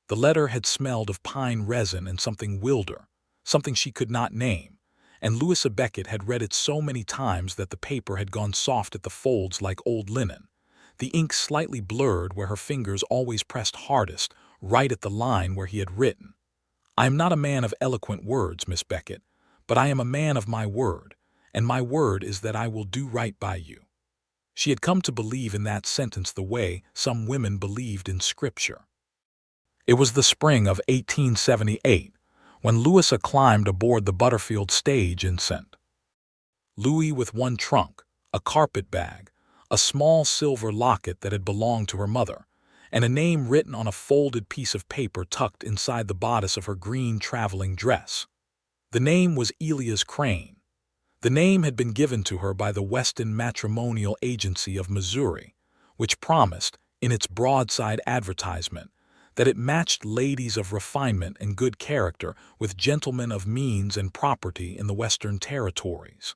The letter had smelled of pine resin and something wilder, something she could not name, and Louisa Beckett had read it so many times that the paper had gone soft at the folds like old linen, the ink slightly blurred where her fingers always pressed hardest, right at the line where he had written. "I am not a man of eloquent words, Miss Beckett, but I am a man of my word, and my word is that I will do right by you." She had come to believe in that sentence the way some women believed in Scripture. It was the spring of 1878 when Louisa climbed aboard the Butterfield stage in St. Louis with one trunk, a carpet bag, a small silver locket that had belonged to her mother, and a name written on a folded piece of paper tucked inside the bodice of her green traveling dress. The name was Elias Crane. The name had been given to her by the Weston Matrimonial Agency of Missouri, which promised, in its broadside advertisement, that it matched ladies of refinement and good character with gentlemen of means and property in the Western Territories.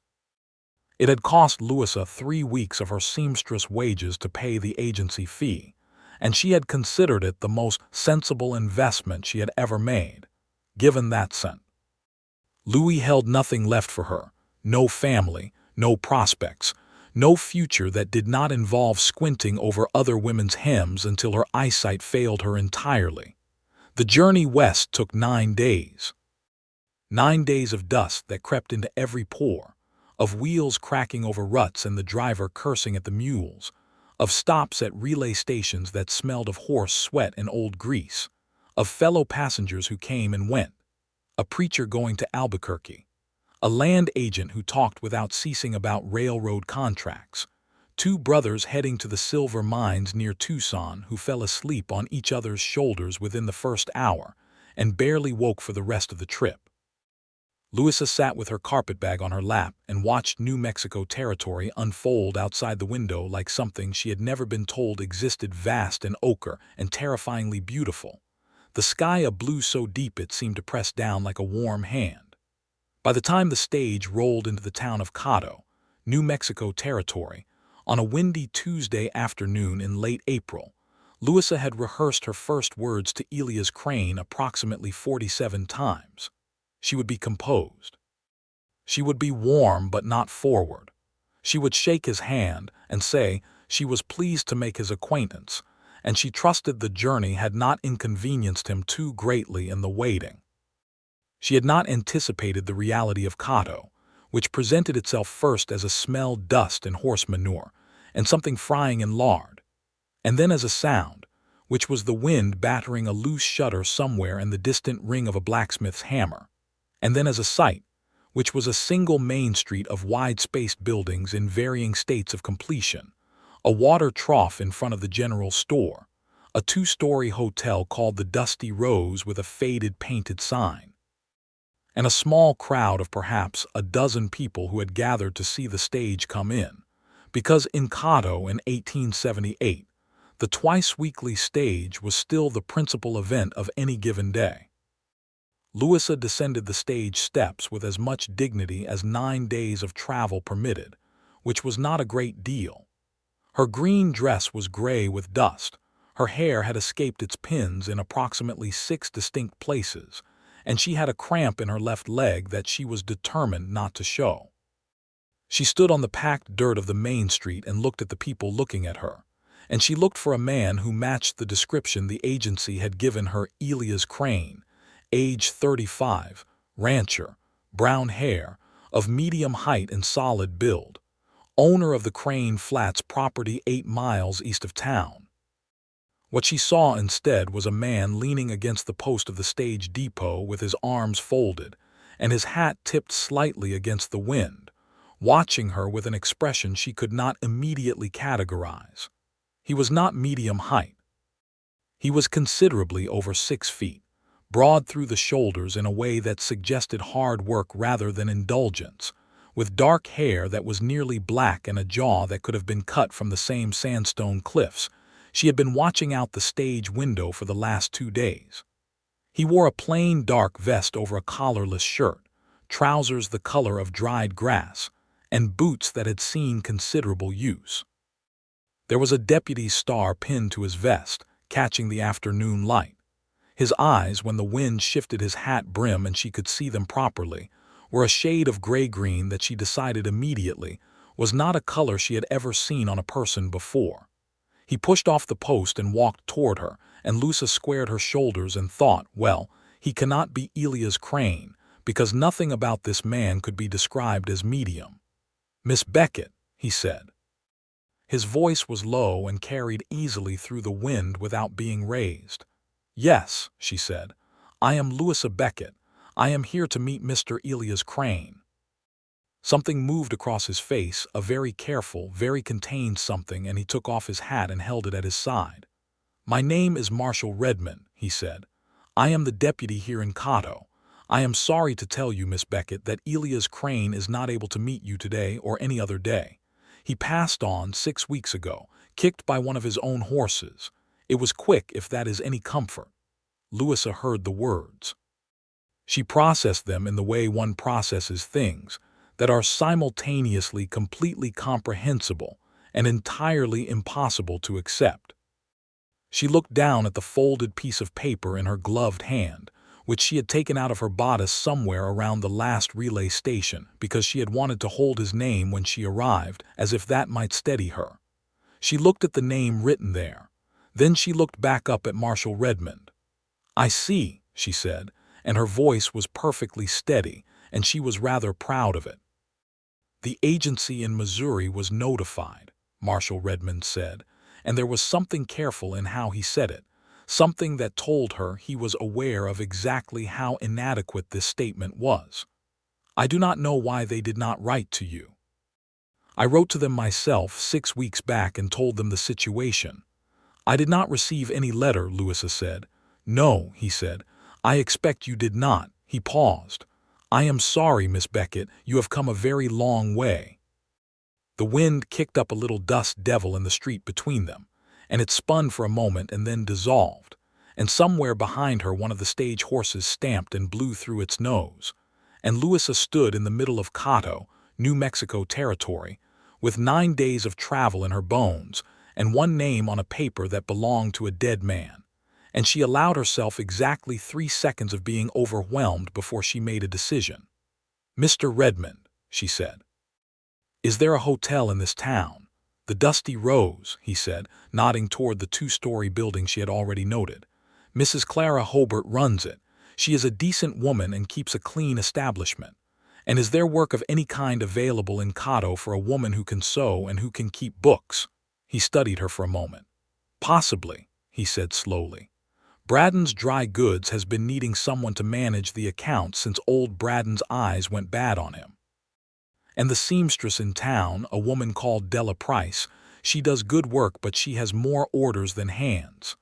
It had cost Louisa 3 weeks of her seamstress wages to pay the agency fee, and she had considered it the most sensible investment she had ever made, given that St. Louis held nothing left for her, no family, no prospects, no future that did not involve squinting over other women's hems until her eyesight failed her entirely. The journey west took 9 days. 9 days of dust that crept into every pore, of wheels cracking over ruts and the driver cursing at the mules, of stops at relay stations that smelled of horse sweat and old grease, of fellow passengers who came and went, a preacher going to Albuquerque, a land agent who talked without ceasing about railroad contracts, 2 brothers heading to the silver mines near Tucson who fell asleep on each other's shoulders within the first hour and barely woke for the rest of the trip. Louisa sat with her carpetbag on her lap and watched New Mexico territory unfold outside the window like something she had never been told existed, vast and ochre and terrifyingly beautiful, the sky a blue so deep it seemed to press down like a warm hand. By the time the stage rolled into the town of Cato, New Mexico territory, on a windy Tuesday afternoon in late April, Louisa had rehearsed her first words to Elias Crane approximately 47 times. She would be composed. She would be warm but not forward. She would shake his hand and say she was pleased to make his acquaintance, and she trusted the journey had not inconvenienced him too greatly in the waiting. She had not anticipated the reality of Cato, which presented itself first as a smell, dust, and horse manure, and something frying in lard, and then as a sound, which was the wind battering a loose shutter somewhere and the distant ring of a blacksmith's hammer, and then as a sight, which was a single main street of wide-spaced buildings in varying states of completion, a water trough in front of the general store, a 2-story hotel called the Dusty Rose with a faded painted sign, and a small crowd of perhaps a dozen people who had gathered to see the stage come in, because in Cato in 1878, the twice-weekly stage was still the principal event of any given day. Louisa descended the stage steps with as much dignity as 9 days of travel permitted, which was not a great deal. Her green dress was gray with dust, her hair had escaped its pins in approximately 6 distinct places, and she had a cramp in her left leg that she was determined not to show. She stood on the packed dirt of the main street and looked at the people looking at her, and she looked for a man who matched the description the agency had given her: Elias Crane, age 35, rancher, brown hair, of medium height and solid build, owner of the Crane Flats property 8 miles east of town. What she saw instead was a man leaning against the post of the stage depot with his arms folded and his hat tipped slightly against the wind, watching her with an expression she could not immediately categorize. He was not medium height. He was considerably over 6 feet, broad through the shoulders in a way that suggested hard work rather than indulgence, with dark hair that was nearly black and a jaw that could have been cut from the same sandstone cliffs. She had been watching out the stage window for the last 2 days. He wore a plain dark vest over a collarless shirt, trousers the color of dried grass, and boots that had seen considerable use. There was a deputy's star pinned to his vest, catching the afternoon light. His eyes, when the wind shifted his hat brim and she could see them properly, were a shade of gray-green that she decided immediately was not a color she had ever seen on a person before. He pushed off the post and walked toward her, and Louisa squared her shoulders and thought, well, he cannot be Elias Crane, because nothing about this man could be described as medium. "Miss Beckett," he said. His voice was low and carried easily through the wind without being raised. "Yes," she said. "I am Louisa Beckett. I am here to meet Mr. Elias Crane." Something moved across his face, a very careful, very contained something, and he took off his hat and held it at his side. "My name is Marshal Redmond," he said. "I am the deputy here in Cato. I am sorry to tell you, Miss Beckett, that Elias Crane is not able to meet you today or any other day. He passed on 6 weeks ago, kicked by one of his own horses. It was quick, if that is any comfort." Louisa heard the words. She processed them in the way one processes things that are simultaneously completely comprehensible and entirely impossible to accept. She looked down at the folded piece of paper in her gloved hand, which she had taken out of her bodice somewhere around the last relay station because she had wanted to hold his name when she arrived, as if that might steady her. She looked at the name written there. Then she looked back up at Marshal Redmond. "I see," she said, and her voice was perfectly steady, and she was rather proud of it. "The agency in Missouri was notified," Marshal Redmond said, and there was something careful in how he said it, something that told her he was aware of exactly how inadequate this statement was. "I do not know why they did not write to you. I wrote to them myself 6 weeks back and told them the situation." "I did not receive any letter," Louisa said. "No," he said. "I expect you did not." He paused. "I am sorry, Miss Beckett, you have come a very long way." The wind kicked up a little dust devil in the street between them, and it spun for a moment and then dissolved, and somewhere behind her one of the stage horses stamped and blew through its nose, and Louisa stood in the middle of Cato, New Mexico territory, with 9 days of travel in her bones and one name on a paper that belonged to a dead man, and she allowed herself exactly 3 seconds of being overwhelmed before she made a decision. "Mr. Redmond," she said, "is there a hotel in this town?" "The Dusty Rose," he said, nodding toward the 2-story building she had already noted. "Mrs. Clara Hobart runs it. She is a decent woman and keeps a clean establishment. And is there work of any kind available in Cato for a woman who can sew and who can keep books?" He studied her for a moment. "Possibly," he said slowly. "Braden's Dry Goods has been needing someone to manage the accounts since old Braden's eyes went bad on him. And the seamstress in town, a woman called Della Price, she does good work, but she has more orders than hands."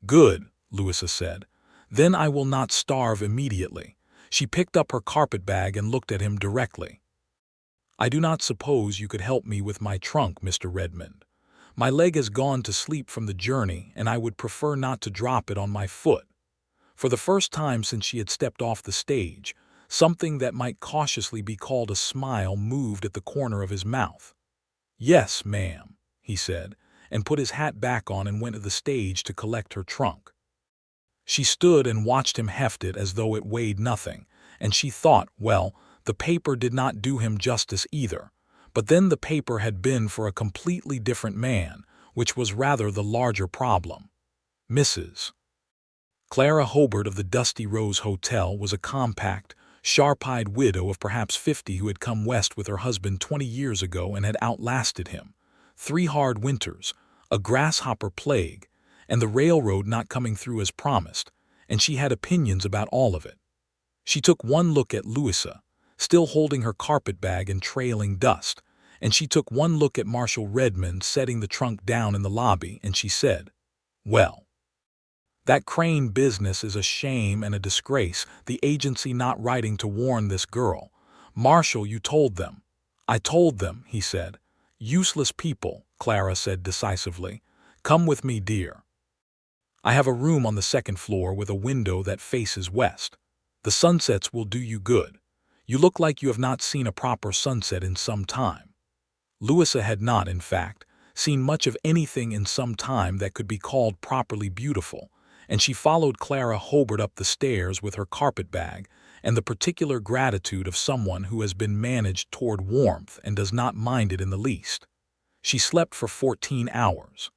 "Good," Louisa said. "Then I will not starve immediately." She picked up her carpet-bag and looked at him directly. "I do not suppose you could help me with my trunk, Mr. Redmond. My leg has gone to sleep from the journey, and I would prefer not to drop it on my foot." For the first time since she had stepped off the stage, something that might cautiously be called a smile moved at the corner of his mouth. "Yes, ma'am," he said, and put his hat back on and went to the stage to collect her trunk. She stood and watched him heft it as though it weighed nothing, and she thought, well, the paper did not do him justice either, but then the paper had been for a completely different man, which was rather the larger problem. Mrs. Clara Hobart of the Dusty Rose Hotel was a compact, sharp-eyed widow of perhaps 50 who had come west with her husband 20 years ago and had outlasted him. 3 hard winters, a grasshopper plague, and the railroad not coming through as promised, and she had opinions about all of it. She took one look at Louisa, still holding her carpet-bag and trailing dust, and she took one look at Marshal Redmond setting the trunk down in the lobby, and she said, "Well, that Crane business is a shame and a disgrace, the agency not writing to warn this girl. Marshal, you told them." "I told them," he said. "Useless people," Clara said decisively. "Come with me, dear. I have a room on the 2nd floor with a window that faces west. The sunsets will do you good. You look like you have not seen a proper sunset in some time." Louisa had not, in fact, seen much of anything in some time that could be called properly beautiful, and she followed Clara Hobart up the stairs with her carpet bag and the particular gratitude of someone who has been managed toward warmth and does not mind it in the least. She slept for 14 hours.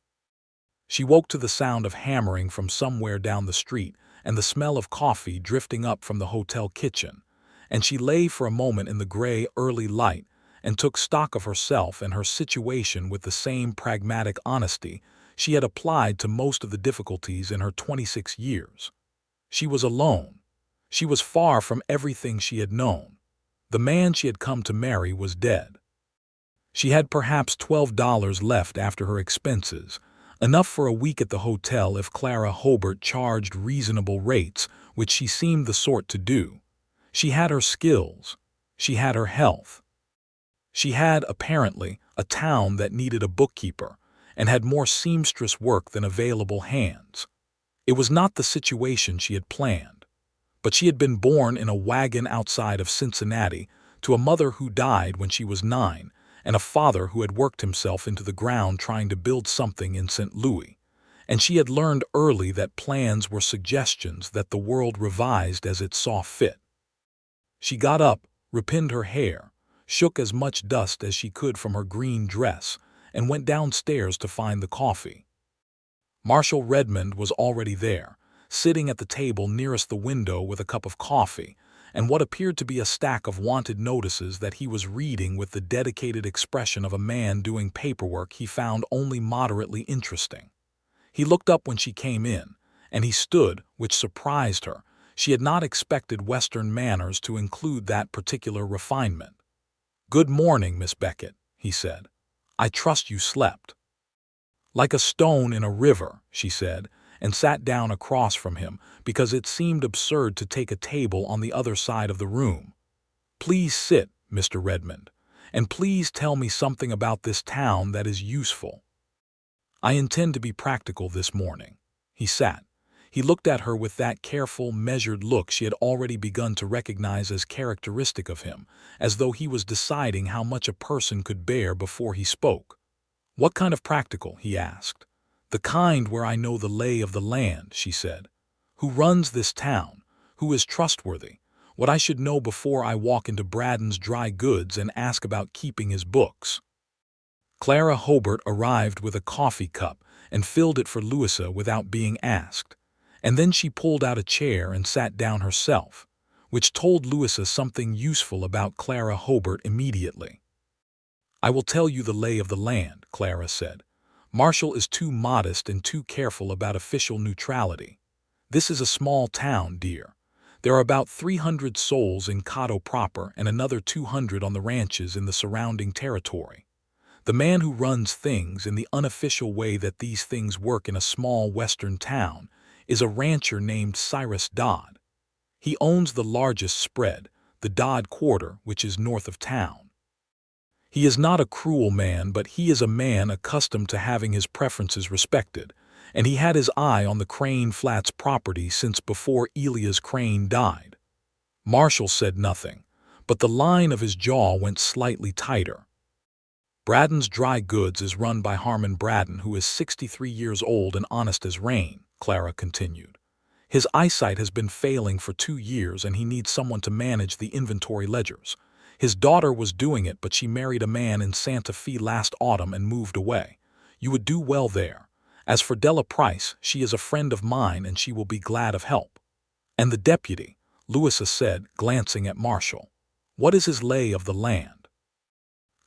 She woke to the sound of hammering from somewhere down the street and the smell of coffee drifting up from the hotel kitchen, and she lay for a moment in the gray early light and took stock of herself and her situation with the same pragmatic honesty she had applied to most of the difficulties in her 26 years. She was alone. She was far from everything she had known. The man she had come to marry was dead. She had perhaps $12 left after her expenses, enough for a week at the hotel if Clara Hobart charged reasonable rates, which she seemed the sort to do. She had her skills. She had her health. She had, apparently, a town that needed a bookkeeper and had more seamstress work than available hands. It was not the situation she had planned, but she had been born in a wagon outside of Cincinnati to a mother who died when she was 9 and a father who had worked himself into the ground trying to build something in St. Louis, and she had learned early that plans were suggestions that the world revised as it saw fit. She got up, repinned her hair, shook as much dust as she could from her green dress, and went downstairs to find the coffee. Marshall Redmond was already there, sitting at the table nearest the window with a cup of coffee and what appeared to be a stack of wanted notices that he was reading with the dedicated expression of a man doing paperwork he found only moderately interesting. He looked up when she came in, and he stood, which surprised her. She had not expected Western manners to include that particular refinement. "Good morning, Miss Beckett," he said. "I trust you slept." "Like a stone in a river," she said, and sat down across from him because it seemed absurd to take a table on the other side of the room. "Please sit, Mr. Redmond, and please tell me something about this town that is useful." "I intend to be practical this morning." He sat. He looked at her with that careful, measured look she had already begun to recognize as characteristic of him, as though he was deciding how much a person could bear before he spoke. "What kind of practical?" he asked. "The kind where I know the lay of the land," she said. "Who runs this town? Who is trustworthy? What I should know before I walk into Braden's dry goods and ask about keeping his books." Clara Hobart arrived with a coffee cup and filled it for Louisa without being asked, and then she pulled out a chair and sat down herself, which told Louisa something useful about Clara Hobart immediately. "I will tell you the lay of the land," Clara said. "Marshall is too modest and too careful about official neutrality. This is a small town, dear. There are about 300 souls in Cato proper and another 200 on the ranches in the surrounding territory. The man who runs things in the unofficial way that these things work in a small western town is a rancher named Cyrus Dodd. He owns the largest spread, the Dodd Quarter, which is north of town. He is not a cruel man, but he is a man accustomed to having his preferences respected, and he had his eye on the Crane Flats property since before Elias Crane died." Marshall said nothing, but the line of his jaw went slightly tighter. "Braden's Dry Goods is run by Harmon Braden, who is 63 years old and honest as rain," Clara continued. "His eyesight has been failing for 2 years, and he needs someone to manage the inventory ledgers. His daughter was doing it, but she married a man in Santa Fe last autumn and moved away. You would do well there. As for Della Price, she is a friend of mine and she will be glad of help." "And the deputy," Louisa said, glancing at Marshall. "What is his lay of the land?"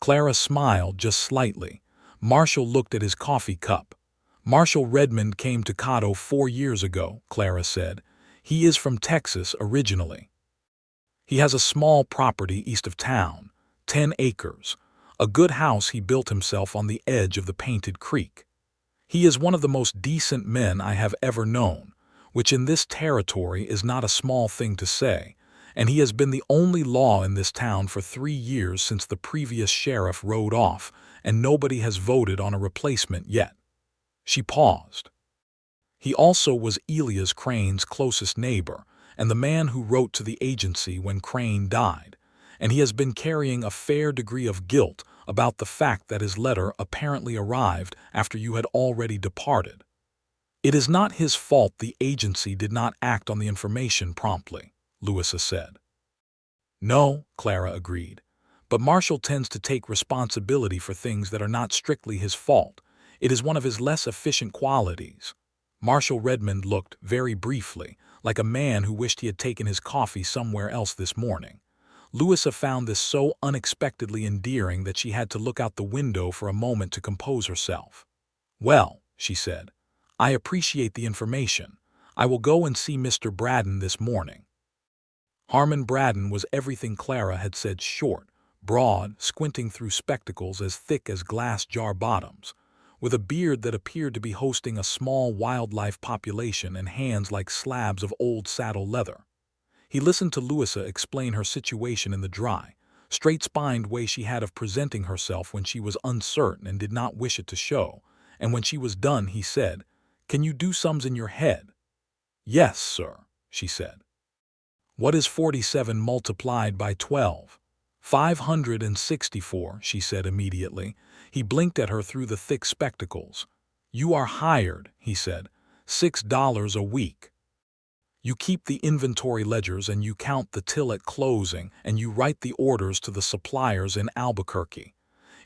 Clara smiled just slightly. Marshall looked at his coffee cup. "Marshall Redmond came to Cato 4 years ago," Clara said. "He is from Texas originally. He has a small property east of town, 10 acres, a good house he built himself on the edge of the Painted Creek. He is one of the most decent men I have ever known, which in this territory is not a small thing to say, and he has been the only law in this town for 3 years since the previous sheriff rode off, and nobody has voted on a replacement yet." She paused. "He also was Elias Crane's closest neighbor, and the man who wrote to the agency when Crane died, and he has been carrying a fair degree of guilt about the fact that his letter apparently arrived after you had already departed." It is not his fault the agency did not act on the information promptly, Louisa said. No, Clara agreed. But Marshall tends to take responsibility for things that are not strictly his fault. It is one of his less efficient qualities. Marshall Redmond looked, very briefly, like a man who wished he had taken his coffee somewhere else this morning. Louisa found this so unexpectedly endearing that she had to look out the window for a moment to compose herself. Well, she said, I appreciate the information. I will go and see Mr. Braddon this morning. Harmon Braddon was everything Clara had said: short, broad, squinting through spectacles as thick as glass jar bottoms, with a beard that appeared to be hosting a small wildlife population and hands like slabs of old saddle leather. He listened to Louisa explain her situation in the dry, straight-spined way she had of presenting herself when she was uncertain and did not wish it to show, and when she was done he said, "Can you do sums in your head?" "Yes, sir," she said. "What is 47 multiplied by 12? 564, she said immediately. He blinked at her through the thick spectacles. "You are hired," he said. $6 a week. You keep the inventory ledgers and you count the till at closing and you write the orders to the suppliers in Albuquerque.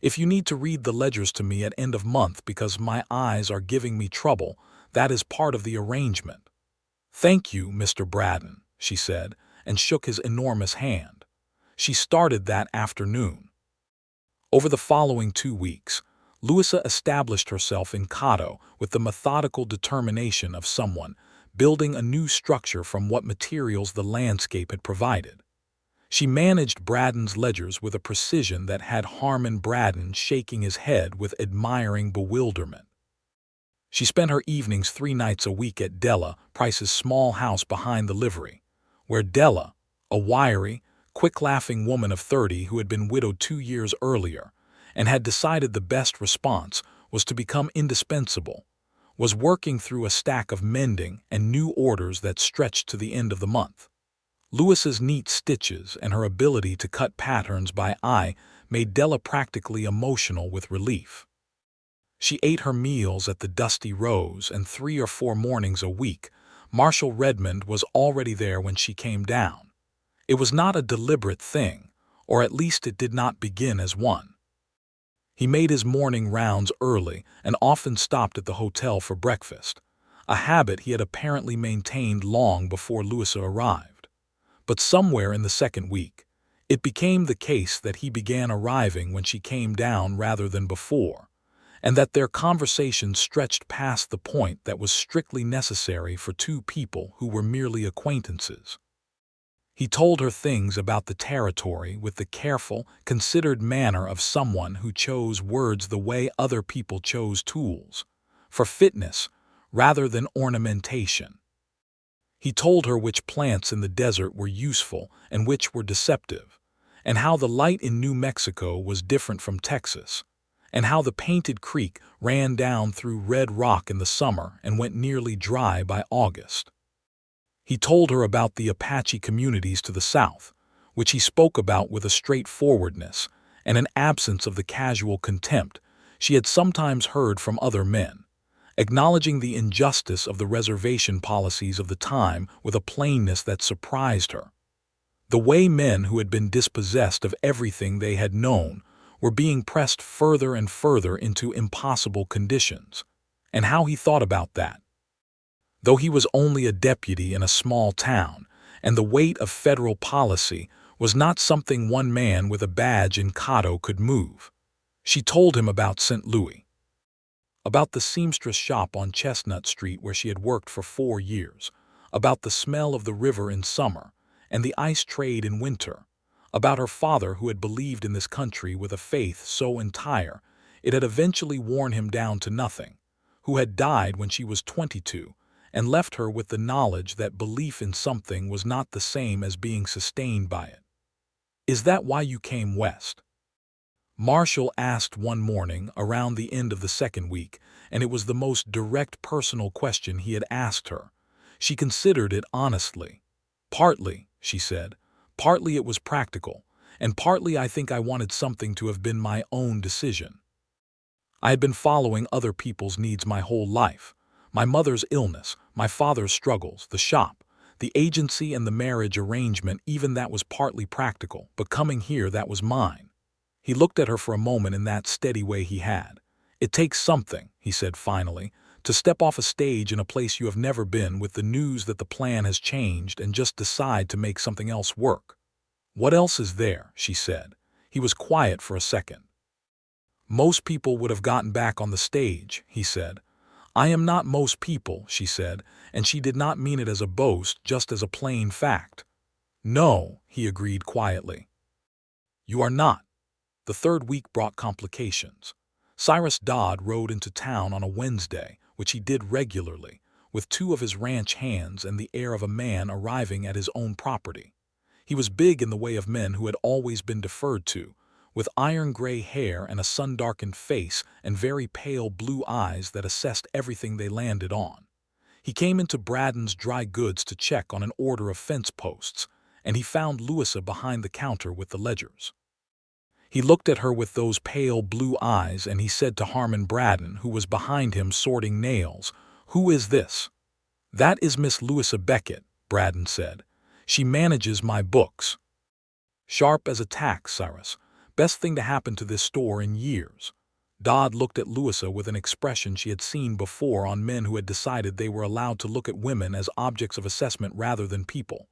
If you need to read the ledgers to me at end of month because my eyes are giving me trouble, that is part of the arrangement." "Thank you, Mr. Braddon," she said, and shook his enormous hand. She started that afternoon. Over the following 2 weeks, Louisa established herself in Cato with the methodical determination of someone building a new structure from what materials the landscape had provided. She managed Braddon's ledgers with a precision that had Harmon Braddon shaking his head with admiring bewilderment. She spent her evenings 3 nights a week at Della Price's small house behind the livery, where Della, a wiry, quick-laughing woman of 30 who had been widowed 2 years earlier and had decided the best response was to become indispensable, was working through a stack of mending and new orders that stretched to the end of the month. Louisa's neat stitches and her ability to cut patterns by eye made Della practically emotional with relief. She ate her meals at the Dusty Rose, and 3 or 4 mornings a week, Marshall Redmond was already there when she came down. It was not a deliberate thing, or at least it did not begin as one. He made his morning rounds early and often stopped at the hotel for breakfast, a habit he had apparently maintained long before Louisa arrived. But somewhere in the second week, it became the case that he began arriving when she came down rather than before, and that their conversation stretched past the point that was strictly necessary for 2 people who were merely acquaintances. He told her things about the territory with the careful, considered manner of someone who chose words the way other people chose tools, for fitness rather than ornamentation. He told her which plants in the desert were useful and which were deceptive, and how the light in New Mexico was different from Texas, and how the Painted Creek ran down through Red Rock in the summer and went nearly dry by August. He told her about the Apache communities to the south, which he spoke about with a straightforwardness and an absence of the casual contempt she had sometimes heard from other men, acknowledging the injustice of the reservation policies of the time with a plainness that surprised her. The way men who had been dispossessed of everything they had known were being pressed further and further into impossible conditions, and how he thought about that. Though he was only a deputy in a small town, and the weight of federal policy was not something one man with a badge in Cato could move. She told him about St. Louis, about the seamstress shop on Chestnut Street where she had worked for 4 years, about the smell of the river in summer and the ice trade in winter, about her father who had believed in this country with a faith so entire it had eventually worn him down to nothing, who had died when she was 22, and left her with the knowledge that belief in something was not the same as being sustained by it. "Is that why you came west?" Marshall asked one morning around the end of the second week, and it was the most direct personal question he had asked her. She considered it honestly. "Partly," she said, "partly it was practical, and partly I think I wanted something to have been my own decision. I had been following other people's needs my whole life. My mother's illness, my father's struggles, the shop, the agency and the marriage arrangement, even that was partly practical, but coming here, that was mine. He looked at her for a moment in that steady way he had. It takes something, he said finally, to step off a stage in a place you have never been with the news that the plan has changed and just decide to make something else work. What else is there? She said. He was quiet for a second. Most people would have gotten back on the stage, he said. I am not most people, she said, and she did not mean it as a boast, just as a plain fact. No, he agreed quietly. You are not. The third week brought complications. Cyrus Dodd rode into town on a Wednesday, which he did regularly, with two of his ranch hands and the air of a man arriving at his own property. He was big in the way of men who had always been deferred to, with iron-gray hair and a sun-darkened face and very pale blue eyes that assessed everything they landed on. He came into Braden's dry goods to check on an order of fence posts, and he found Louisa behind the counter with the ledgers. He looked at her with those pale blue eyes, and he said to Harmon Braden, who was behind him sorting nails, "Who is this?" "That is Miss Louisa Beckett," Braden said. "She manages my books." Sharp as a tack, Cyrus. Best thing to happen to this store in years. Dodd looked at Louisa with an expression she had seen before on men who had decided they were allowed to look at women as objects of assessment rather than people.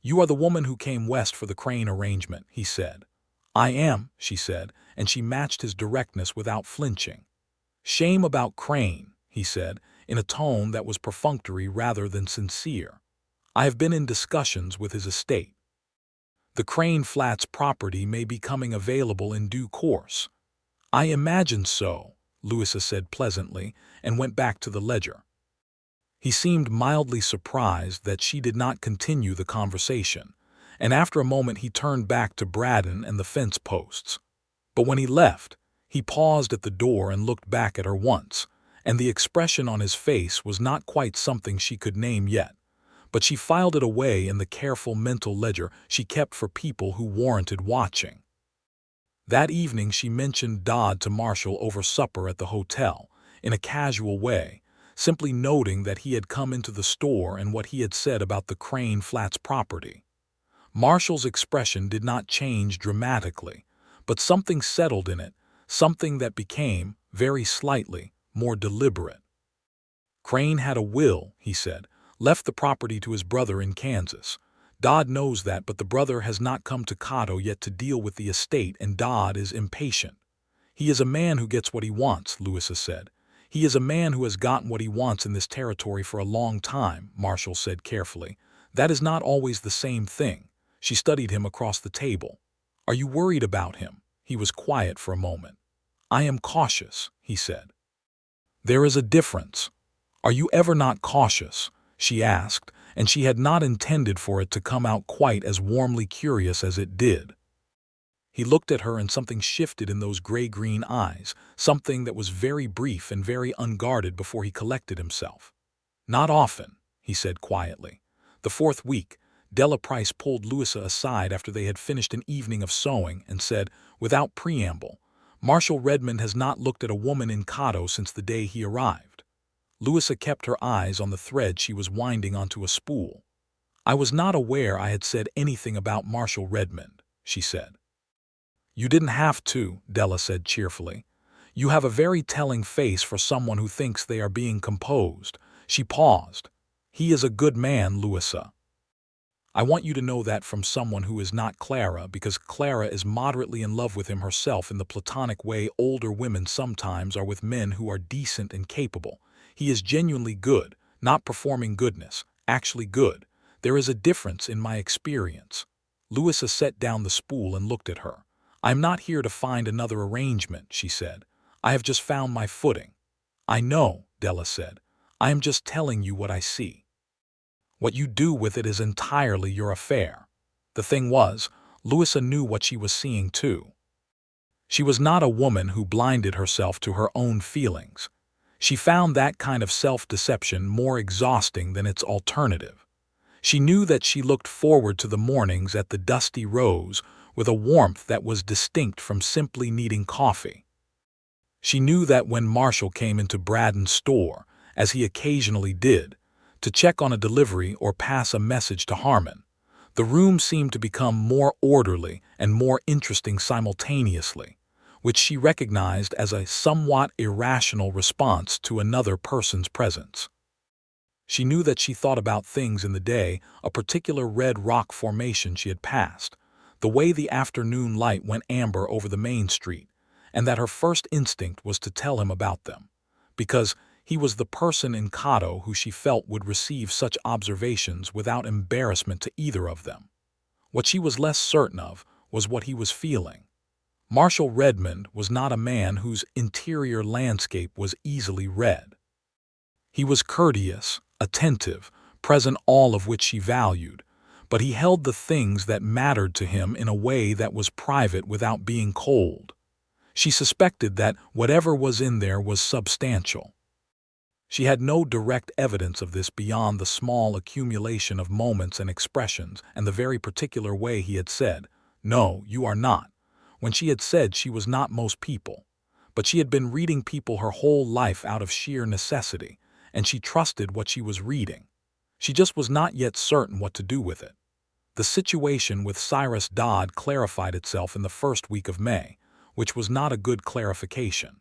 "You are the woman who came west for the Crane arrangement," he said. "I am," she said, and she matched his directness without flinching. "Shame about Crane," he said, in a tone that was perfunctory rather than sincere. "I have been in discussions with his estate. The Crane Flats property may be coming available in due course." "I imagine so," Louisa said pleasantly, and went back to the ledger. He seemed mildly surprised that she did not continue the conversation, and after a moment he turned back to Braden and the fence posts. But when he left, he paused at the door and looked back at her once, and the expression on his face was not quite something she could name yet, but she filed it away in the careful mental ledger she kept for people who warranted watching. That evening she mentioned Dodd to Marshall over supper at the hotel, in a casual way, simply noting that he had come into the store and what he had said about the Crane Flats property. Marshall's expression did not change dramatically, but something settled in it, something that became, very slightly, more deliberate. "Crane had a will," he said, "left the property to his brother in Kansas. Dodd knows that, but the brother has not come to Cato yet to deal with the estate, and Dodd is impatient." "He is a man who gets what he wants," Louisa said. "He is a man who has gotten what he wants in this territory for a long time," Marshall said carefully. "That is not always the same thing." She studied him across the table. "Are you worried about him?" He was quiet for a moment. "I am cautious," he said. "There is a difference." "Are you ever not cautious?" she asked, and she had not intended for it to come out quite as warmly curious as it did. He looked at her and something shifted in those gray-green eyes, something that was very brief and very unguarded before he collected himself. "Not often," he said quietly. The fourth week, Della Price pulled Louisa aside after they had finished an evening of sewing and said, without preamble, "Marshall Redmond has not looked at a woman in Cato since the day he arrived." Louisa kept her eyes on the thread she was winding onto a spool. "I was not aware I had said anything about Marshall Redmond," she said. "You didn't have to," Della said cheerfully. "You have a very telling face for someone who thinks they are being composed." She paused. "He is a good man, Louisa. I want you to know that from someone who is not Clara, because Clara is moderately in love with him herself in the platonic way older women sometimes are with men who are decent and capable. He is genuinely good, not performing goodness, actually good. There is a difference in my experience." Louisa set down the spool and looked at her. "I am not here to find another arrangement," she said. "I have just found my footing." "I know," Della said. "I am just telling you what I see. What you do with it is entirely your affair." The thing was, Louisa knew what she was seeing too. She was not a woman who blinded herself to her own feelings. She found that kind of self-deception more exhausting than its alternative. She knew that she looked forward to the mornings at the Dusty Rose with a warmth that was distinct from simply needing coffee. She knew that when Marshall came into Braden's store, as he occasionally did, to check on a delivery or pass a message to Harmon. The room seemed to become more orderly and more interesting simultaneously, which she recognized as a somewhat irrational response to another person's presence. She knew that she thought about things in the day, a particular red rock formation she had passed, the way the afternoon light went amber over the main street, and that her first instinct was to tell him about them, because he was the person in Cato who she felt would receive such observations without embarrassment to either of them. What she was less certain of was what he was feeling. Marshall Redmond was not a man whose interior landscape was easily read. He was courteous, attentive, present, all of which she valued, but he held the things that mattered to him in a way that was private without being cold. She suspected that whatever was in there was substantial. She had no direct evidence of this beyond the small accumulation of moments and expressions and the very particular way he had said, "No, you are not," when she had said she was not most people. But she had been reading people her whole life out of sheer necessity, and she trusted what she was reading. She just was not yet certain what to do with it. The situation with Cyrus Dodd clarified itself in the first week of May, which was not a good clarification.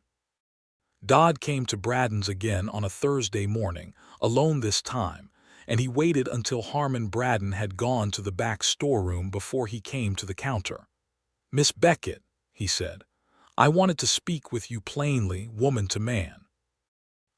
Dodd came to Braden's again on a Thursday morning, alone this time, and he waited until Harmon Braden had gone to the back storeroom before he came to the counter. "Miss Beckett," he said, "I wanted to speak with you plainly, woman to man."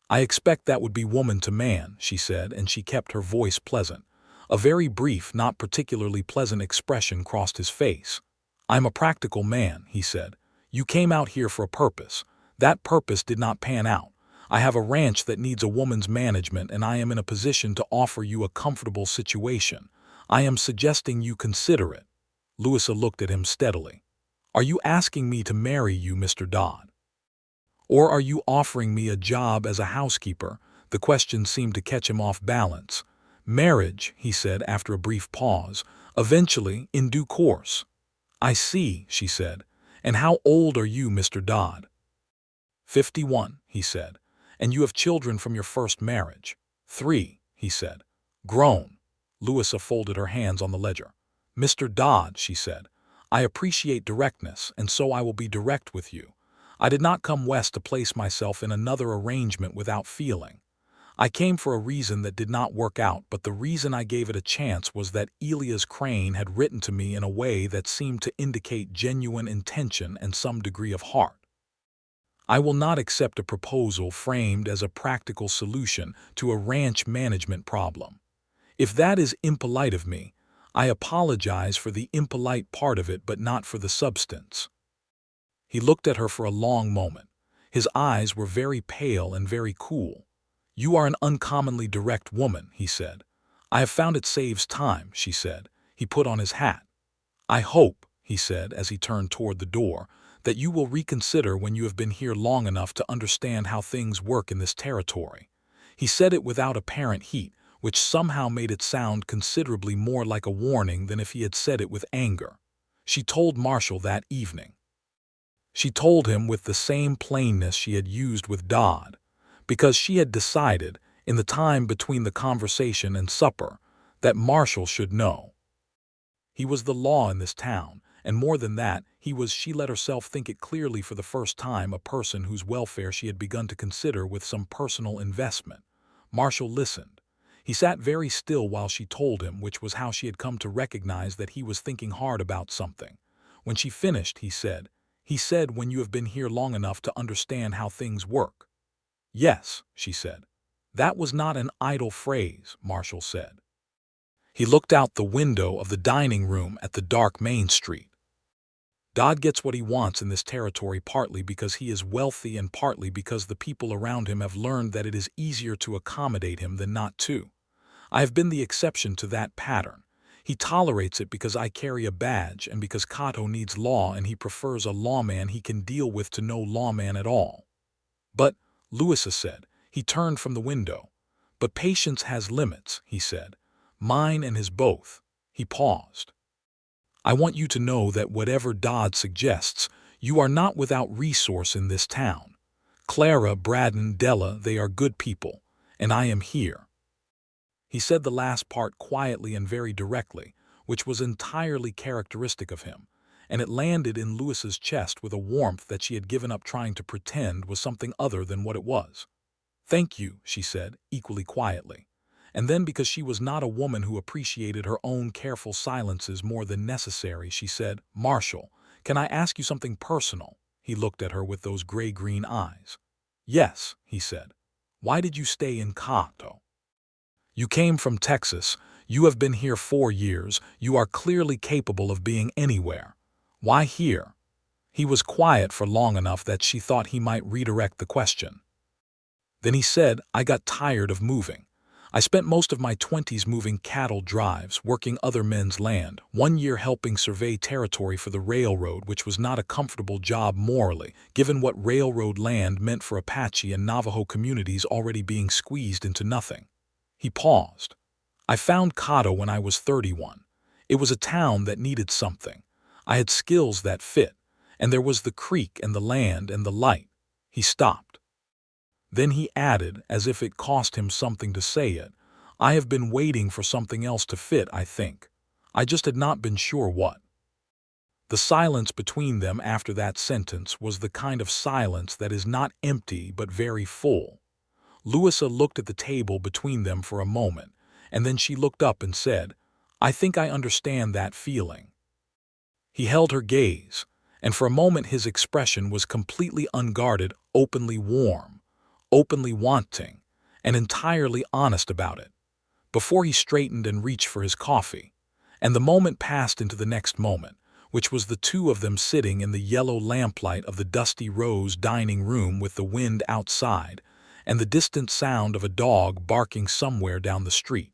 "I expect that would be woman to man," she said, and she kept her voice pleasant. A very brief, not particularly pleasant expression crossed his face. "I'm a practical man," he said. "You came out here for a purpose. That purpose did not pan out. I have a ranch that needs a woman's management, and I am in a position to offer you a comfortable situation. I am suggesting you consider it." Louisa looked at him steadily. "Are you asking me to marry you, Mr. Dodd? Or are you offering me a job as a housekeeper?" The question seemed to catch him off balance. "Marriage," he said after a brief pause, "eventually, in due course." "I see," she said. "And how old are you, Mr. Dodd?" 51, he said. "And you have children from your first marriage?" 3, he said. "Grown." Louisa folded her hands on the ledger. "Mr. Dodd," she said, "I appreciate directness, and so I will be direct with you. I did not come west to place myself in another arrangement without feeling. I came for a reason that did not work out, but the reason I gave it a chance was that Elias Crane had written to me in a way that seemed to indicate genuine intention and some degree of heart. I will not accept a proposal framed as a practical solution to a ranch management problem. If that is impolite of me, I apologize for the impolite part of it, but not for the substance." He looked at her for a long moment. His eyes were very pale and very cool. "You are an uncommonly direct woman," he said. "I have found it saves time," she said. He put on his hat. "I hope," he said as he turned toward the door, "that you will reconsider when you have been here long enough to understand how things work in this territory." He said it without apparent heat, which somehow made it sound considerably more like a warning than if he had said it with anger. She told Marshall that evening. She told him with the same plainness she had used with Dodd, because she had decided, in the time between the conversation and supper, that Marshall should know. He was the law in this town, and more than that, he was, she let herself think it clearly for the first time, a person whose welfare she had begun to consider with some personal investment. Marshall listened. He sat very still while she told him, which was how she had come to recognize that he was thinking hard about something. When she finished, he said, "When you have been here long enough to understand how things work." "Yes," she said. "That was not an idle phrase," Marshall said. He looked out the window of the dining room at the dark Main Street. "Dodd gets what he wants in this territory partly because he is wealthy and partly because the people around him have learned that it is easier to accommodate him than not to. I have been the exception to that pattern. He tolerates it because I carry a badge and because Cato needs law and he prefers a lawman he can deal with to no lawman at all." "But," Louisa said. He turned from the window. "But patience has limits," he said. "Mine and his both." He paused. "I want you to know that whatever Dodd suggests, you are not without resource in this town. Clara, Braden, Della, they are good people, and I am here." He said the last part quietly and very directly, which was entirely characteristic of him, and it landed in Louisa's chest with a warmth that she had given up trying to pretend was something other than what it was. "Thank you," she said, equally quietly. And then, because she was not a woman who appreciated her own careful silences more than necessary, she said, "Marshall, can I ask you something personal?" He looked at her with those gray-green eyes. "Yes," he said. "Why did you stay in Cato? You came from Texas. You have been here 4 years. You are clearly capable of being anywhere. Why here?" He was quiet for long enough that she thought he might redirect the question. Then he said, "I got tired of moving. I spent most of my 20s moving cattle drives, working other men's land, 1 year helping survey territory for the railroad, which was not a comfortable job morally, given what railroad land meant for Apache and Navajo communities already being squeezed into nothing." He paused. "I found Cato when I was 31. It was a town that needed something. I had skills that fit, and there was the creek and the land and the light." He stopped. Then he added, as if it cost him something to say it, "I have been waiting for something else to fit, I think. I just had not been sure what." The silence between them after that sentence was the kind of silence that is not empty but very full. Louisa looked at the table between them for a moment, and then she looked up and said, "I think I understand that feeling." He held her gaze, and for a moment his expression was completely unguarded, openly warm, openly wanting, and entirely honest about it, before he straightened and reached for his coffee, and the moment passed into the next moment, which was the two of them sitting in the yellow lamplight of the dusty rose dining room with the wind outside and the distant sound of a dog barking somewhere down the street.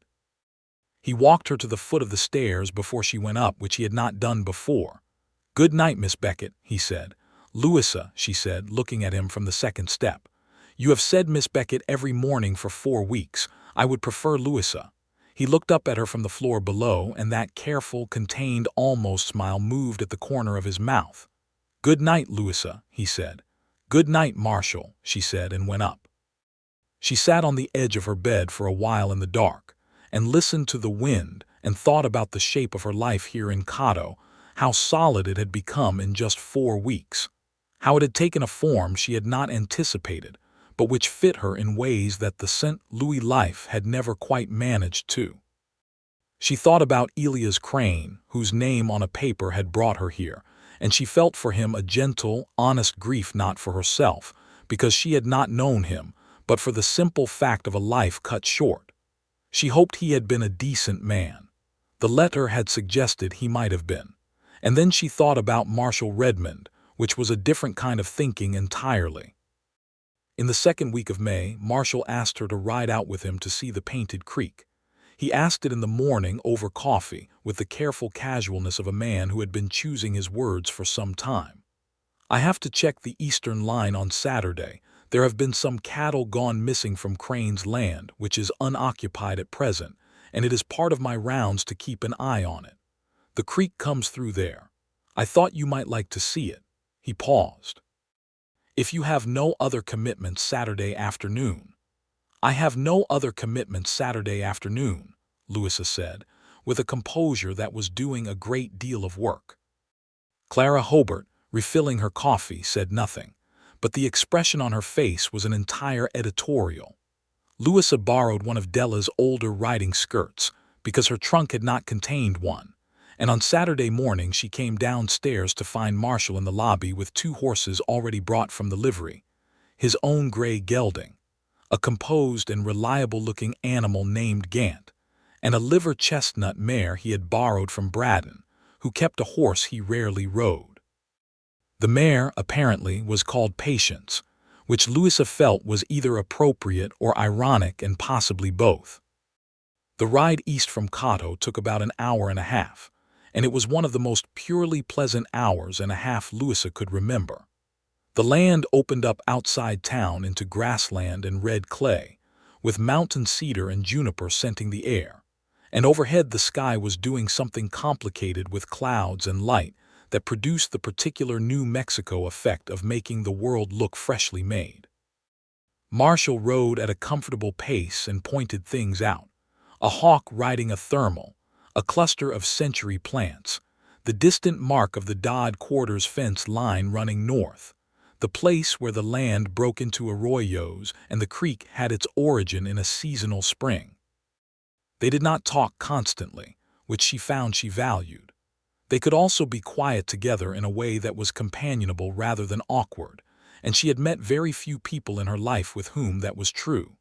He walked her to the foot of the stairs before she went up, which he had not done before. "Good night, Miss Beckett," he said. "Louisa," she said, looking at him from the second step. "You have said Miss Beckett every morning for 4 weeks. I would prefer Louisa." He looked up at her from the floor below, and that careful, contained, almost smile moved at the corner of his mouth. "Good night, Louisa," he said. "Good night, Marshall," she said, and went up. She sat on the edge of her bed for a while in the dark, and listened to the wind and thought about the shape of her life here in Cato, how solid it had become in just 4 weeks, how it had taken a form she had not anticipated, but which fit her in ways that the St. Louis life had never quite managed to. She thought about Elias Crane, whose name on a paper had brought her here, and she felt for him a gentle, honest grief, not for herself, because she had not known him, but for the simple fact of a life cut short. She hoped he had been a decent man. The letter had suggested he might have been. And then she thought about Marshall Redmond, which was a different kind of thinking entirely. In the second week of May, Marshall asked her to ride out with him to see the Painted Creek. He asked it in the morning over coffee, with the careful casualness of a man who had been choosing his words for some time. "I have to check the eastern line on Saturday. There have been some cattle gone missing from Crane's land, which is unoccupied at present, and it is part of my rounds to keep an eye on it. The creek comes through there. I thought you might like to see it." He paused. "If you have no other commitments Saturday afternoon." "I have no other commitments Saturday afternoon," Louisa said, with a composure that was doing a great deal of work. Clara Hobart, refilling her coffee, said nothing, but the expression on her face was an entire editorial. Louisa borrowed one of Della's older riding skirts, because her trunk had not contained one, and on Saturday morning she came downstairs to find Marshall in the lobby with 2 horses already brought from the livery, his own gray gelding, a composed and reliable-looking animal named Gant, and a liver chestnut mare he had borrowed from Braddon, who kept a horse he rarely rode. The mare, apparently, was called Patience, which Louisa felt was either appropriate or ironic, and possibly both. The ride east from Cato took about an hour and a half, and it was one of the most purely pleasant hours and a half Louisa could remember. The land opened up outside town into grassland and red clay, with mountain cedar and juniper scenting the air, and overhead the sky was doing something complicated with clouds and light that produced the particular New Mexico effect of making the world look freshly made. Marshall rode at a comfortable pace and pointed things out. A hawk riding a thermal, a cluster of century plants, the distant mark of the Dodd quarters fence line running north, the place where the land broke into arroyos and the creek had its origin in a seasonal spring. They did not talk constantly, which she found she valued. They could also be quiet together in a way that was companionable rather than awkward, and she had met very few people in her life with whom that was true.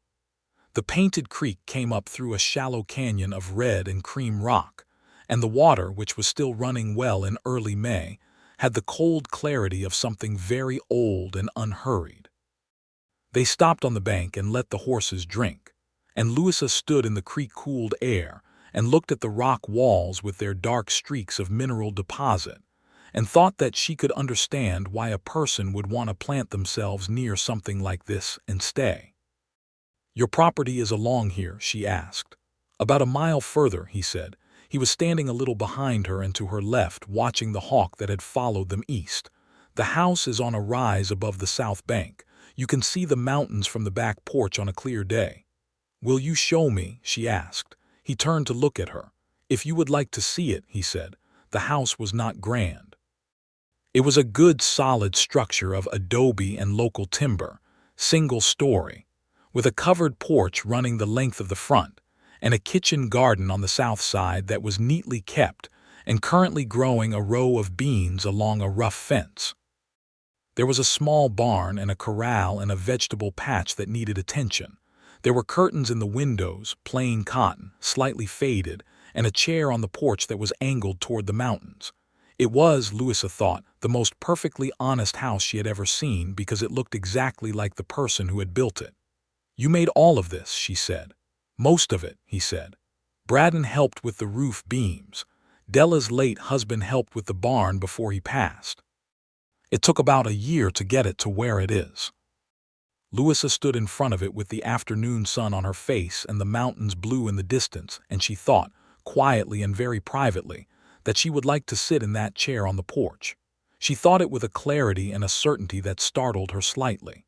The painted creek came up through a shallow canyon of red and cream rock, and the water, which was still running well in early May, had the cold clarity of something very old and unhurried. They stopped on the bank and let the horses drink, and Louisa stood in the creek-cooled air and looked at the rock walls with their dark streaks of mineral deposit, and thought that she could understand why a person would want to plant themselves near something like this and stay. "Your property is along here?" she asked. "About a mile further," he said. He was standing a little behind her and to her left, watching the hawk that had followed them east. "The house is on a rise above the south bank. You can see the mountains from the back porch on a clear day." "Will you show me?" she asked. He turned to look at her. "If you would like to see it," he said. The house was not grand. It was a good solid structure of adobe and local timber, single story, with a covered porch running the length of the front, and a kitchen garden on the south side that was neatly kept and currently growing a row of beans along a rough fence. There was a small barn and a corral and a vegetable patch that needed attention. There were curtains in the windows, plain cotton, slightly faded, and a chair on the porch that was angled toward the mountains. It was, Louisa thought, the most perfectly honest house she had ever seen because it looked exactly like the person who had built it. "You made all of this," she said. "Most of it," he said. "Braden helped with the roof beams. Della's late husband helped with the barn before he passed. It took about a year to get it to where it is." Louisa stood in front of it with the afternoon sun on her face and the mountains blue in the distance, and she thought, quietly and very privately, that she would like to sit in that chair on the porch. She thought it with a clarity and a certainty that startled her slightly.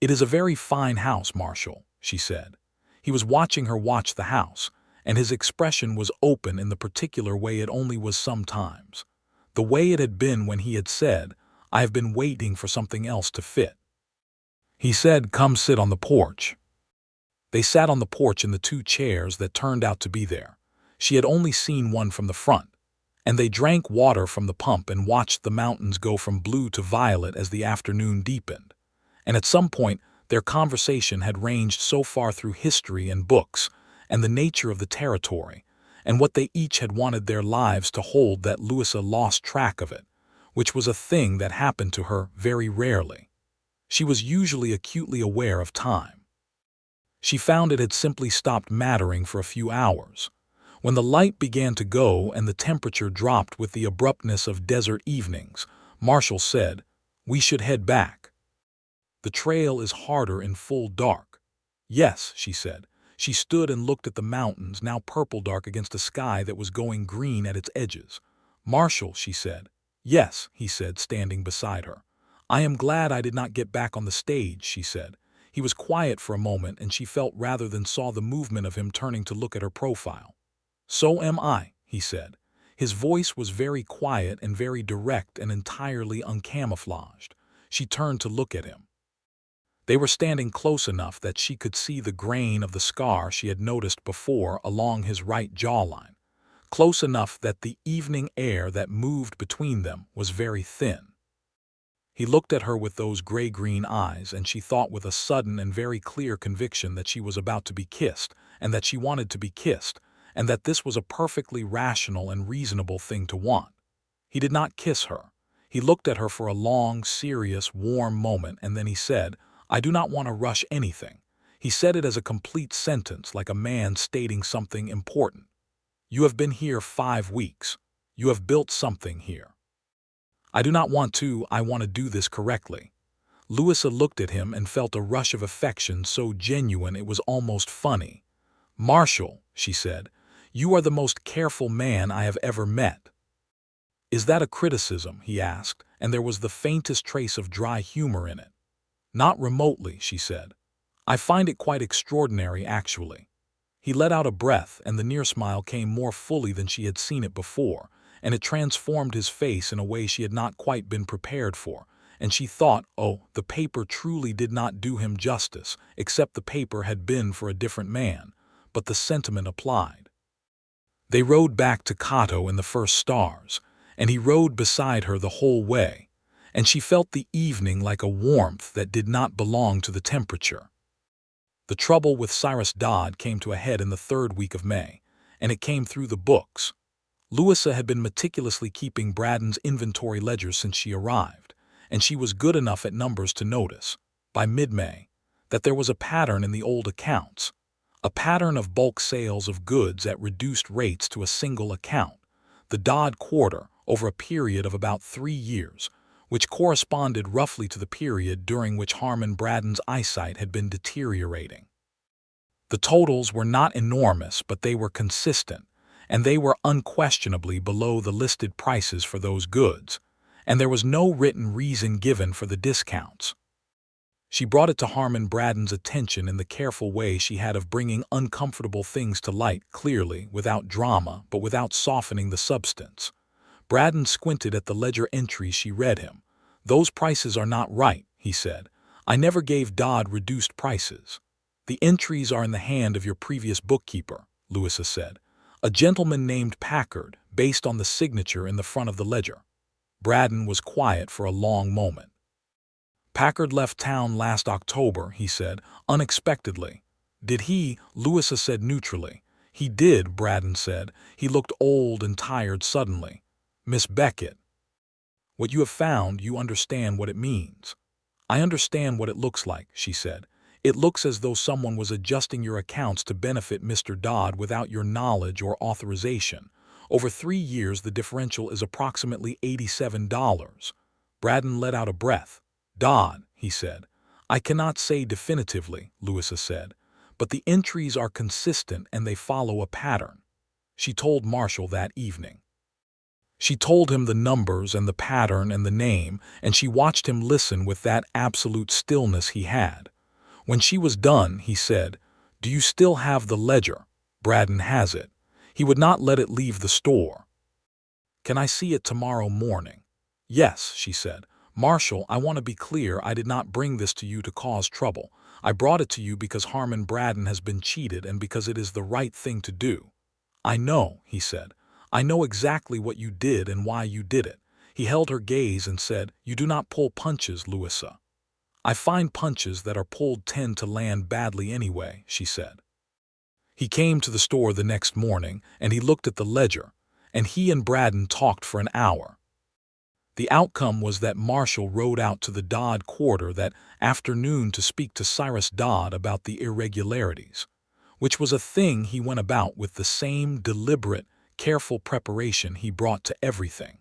"It is a very fine house, Marshall," she said. He was watching her watch the house, and his expression was open in the particular way it only was sometimes. The way it had been when he had said, "I have been waiting for something else to fit." He said, "Come sit on the porch." They sat on the porch in the two chairs that turned out to be there. She had only seen one from the front. And they drank water from the pump and watched the mountains go from blue to violet as the afternoon deepened. And at some point, their conversation had ranged so far through history and books, and the nature of the territory, and what they each had wanted their lives to hold that Louisa lost track of it, which was a thing that happened to her very rarely. She was usually acutely aware of time. She found it had simply stopped mattering for a few hours. When the light began to go and the temperature dropped with the abruptness of desert evenings, Marshall said, "We should head back. The trail is harder in full dark." "Yes," she said. She stood and looked at the mountains, now purple dark against a sky that was going green at its edges. "Marshall," she said. "Yes," he said, standing beside her. "I am glad I did not get back on the stage," she said. He was quiet for a moment, and she felt rather than saw the movement of him turning to look at her profile. "So am I," he said. His voice was very quiet and very direct and entirely uncamouflaged. She turned to look at him. They were standing close enough that she could see the grain of the scar she had noticed before along his right jawline, close enough that the evening air that moved between them was very thin. He looked at her with those gray-green eyes, and she thought with a sudden and very clear conviction that she was about to be kissed, and that she wanted to be kissed, and that this was a perfectly rational and reasonable thing to want. He did not kiss her. He looked at her for a long, serious, warm moment, and then he said, "I do not want to rush anything." He said it as a complete sentence, like a man stating something important. "You have been here 5 weeks. You have built something here. I do not want to, I want to do this correctly." Louisa looked at him and felt a rush of affection so genuine it was almost funny. "Marshall," she said, "you are the most careful man I have ever met." "Is that a criticism?" he asked, and there was the faintest trace of dry humor in it. "Not remotely," she said. I find it quite extraordinary, actually. He let out a breath, and the near smile came more fully than she had seen it before, and it transformed his face in a way she had not quite been prepared for, and she thought, oh, the paper truly did not do him justice, except the paper had been for a different man, but the sentiment applied. They rode back to Cato in the first stars, and he rode beside her the whole way, and she felt the evening like a warmth that did not belong to the temperature. The trouble with Cyrus Dodd came to a head in the third week of May, and it came through the books. Louisa had been meticulously keeping Braden's inventory ledger since she arrived, and she was good enough at numbers to notice, by mid-May, that there was a pattern in the old accounts, a pattern of bulk sales of goods at reduced rates to a single account, the Dodd quarter, over a period of about 3 years, which corresponded roughly to the period during which Harmon Braden's eyesight had been deteriorating. The totals were not enormous, but they were consistent, and they were unquestionably below the listed prices for those goods, and there was no written reason given for the discounts. She brought it to Harmon Braden's attention in the careful way she had of bringing uncomfortable things to light clearly, without drama, but without softening the substance. Braden squinted at the ledger entries she read him. "Those prices are not right," he said. "I never gave Dodd reduced prices." "The entries are in the hand of your previous bookkeeper," Louisa said. "A gentleman named Packard, based on the signature in the front of the ledger." Braden was quiet for a long moment. "Packard left town last October," he said, unexpectedly. "Did he?" Louisa said neutrally. "He did," Braden said. "He looked old and tired suddenly." "Miss Beckett, what you have found, you understand what it means." "I understand what it looks like," she said. "It looks as though someone was adjusting your accounts to benefit Mr. Dodd without your knowledge or authorization. Over 3 years, the differential is approximately $87. Braden let out a breath. "Dodd," he said. "I cannot say definitively," Louisa said, "but the entries are consistent and they follow a pattern." She told Marshall that evening. She told him the numbers and the pattern and the name, and she watched him listen with that absolute stillness he had. When she was done, he said, "Do you still have the ledger?" "Braden has it. He would not let it leave the store." "Can I see it tomorrow morning?" "Yes," she said. "Marshall, I want to be clear, I did not bring this to you to cause trouble. I brought it to you because Harmon Braden has been cheated and because it is the right thing to do." "I know," he said. "I know exactly what you did and why you did it." He held her gaze and said, "You do not pull punches, Louisa." "I find punches that are pulled tend to land badly anyway," she said. He came to the store the next morning, and he looked at the ledger, and he and Braden talked for an hour. The outcome was that Marshall rode out to the Dodd quarter that afternoon to speak to Cyrus Dodd about the irregularities, which was a thing he went about with the same deliberate, careful preparation he brought to everything.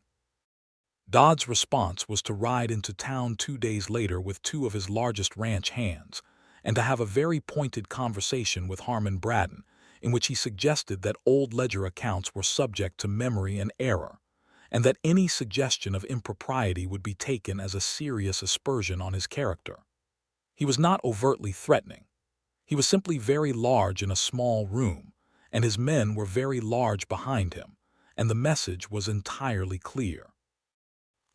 Dodd's response was to ride into town 2 days later with 2 of his largest ranch hands, and to have a very pointed conversation with Harmon Braden, in which he suggested that old ledger accounts were subject to memory and error, and that any suggestion of impropriety would be taken as a serious aspersion on his character. He was not overtly threatening. He was simply very large in a small room, and his men were very large behind him, and the message was entirely clear.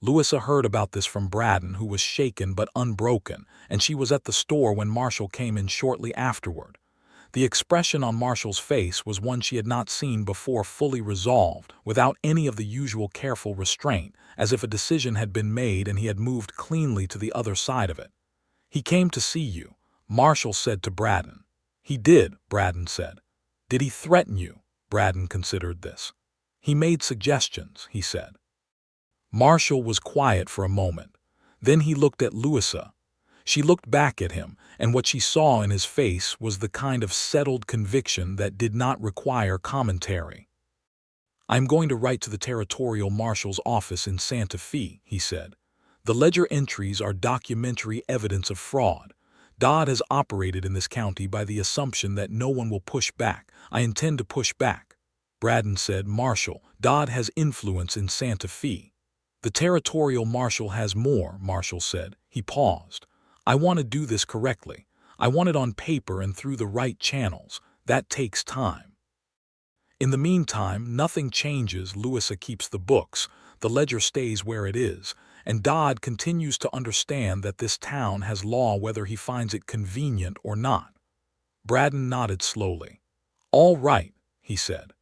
Louisa heard about this from Braden, who was shaken but unbroken, and she was at the store when Marshall came in shortly afterward. The expression on Marshall's face was one she had not seen before, fully resolved, without any of the usual careful restraint, as if a decision had been made and he had moved cleanly to the other side of it. "He came to see you," Marshall said to Braden. "He did," Braden said. "Did he threaten you?" Braden considered this. "He made suggestions," he said. Marshall was quiet for a moment. Then he looked at Louisa. She looked back at him, and what she saw in his face was the kind of settled conviction that did not require commentary. "I am going to write to the territorial marshal's office in Santa Fe," he said. "The ledger entries are documentary evidence of fraud. Dodd has operated in this county by the assumption that no one will push back. I intend to push back." Braden said, "Marshall, Dodd has influence in Santa Fe." "The territorial marshal has more," Marshall said. He paused. "I want to do this correctly. I want it on paper and through the right channels. That takes time. In the meantime, nothing changes. Louisa keeps the books, the ledger stays where it is, and Dodd continues to understand that this town has law whether he finds it convenient or not. Braden nodded slowly. "All right," he said.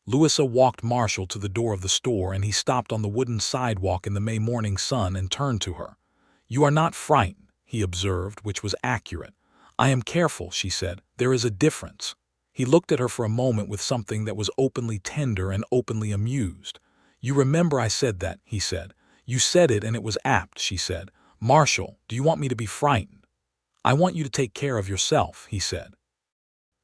Louisa walked Marshall to the door of the store, and he stopped on the wooden sidewalk in the May morning sun and turned to her. "You are not frightened," he observed, which was accurate. "I am careful," she said. "There is a difference." He looked at her for a moment with something that was openly tender and openly amused. "You remember I said that," he said. "You said it and it was apt," she said. "Marshall, do you want me to be frightened?" "I want you to take care of yourself," he said.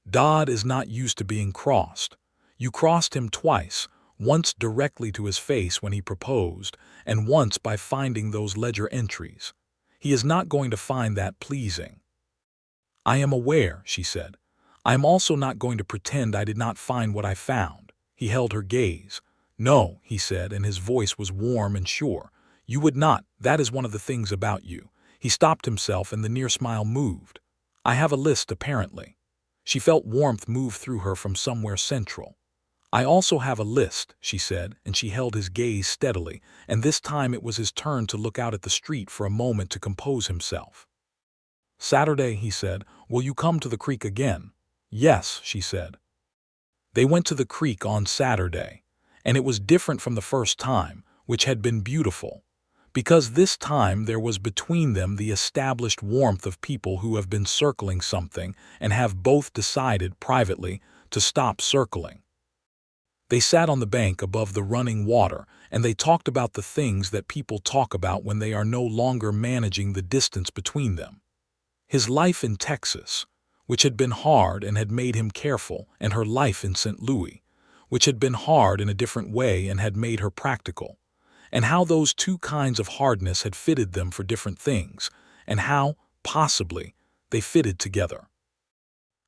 Dodd is not used to being crossed. You crossed him twice, once directly to his face when he proposed, and once by finding those ledger entries. He is not going to find that pleasing. "I am aware," she said. "I am also not going to pretend I did not find what I found." He held her gaze. "No," he said, and his voice was warm and sure. "You would not. That is one of the things about you." He stopped himself, and the near smile moved. "I have a list, apparently." She felt warmth move through her from somewhere central. "I also have a list," she said, and she held his gaze steadily, and this time it was his turn to look out at the street for a moment to compose himself. "Saturday," he said. "Will you come to the creek again?" "Yes," she said. They went to the creek on Saturday, and it was different from the first time, which had been beautiful, because this time there was between them the established warmth of people who have been circling something and have both decided privately to stop circling. They sat on the bank above the running water, and they talked about the things that people talk about when they are no longer managing the distance between them. His life in Texas, which had been hard and had made him careful, and her life in St. Louis, which had been hard in a different way and had made her practical, and how those two kinds of hardness had fitted them for different things, and how, possibly, they fitted together.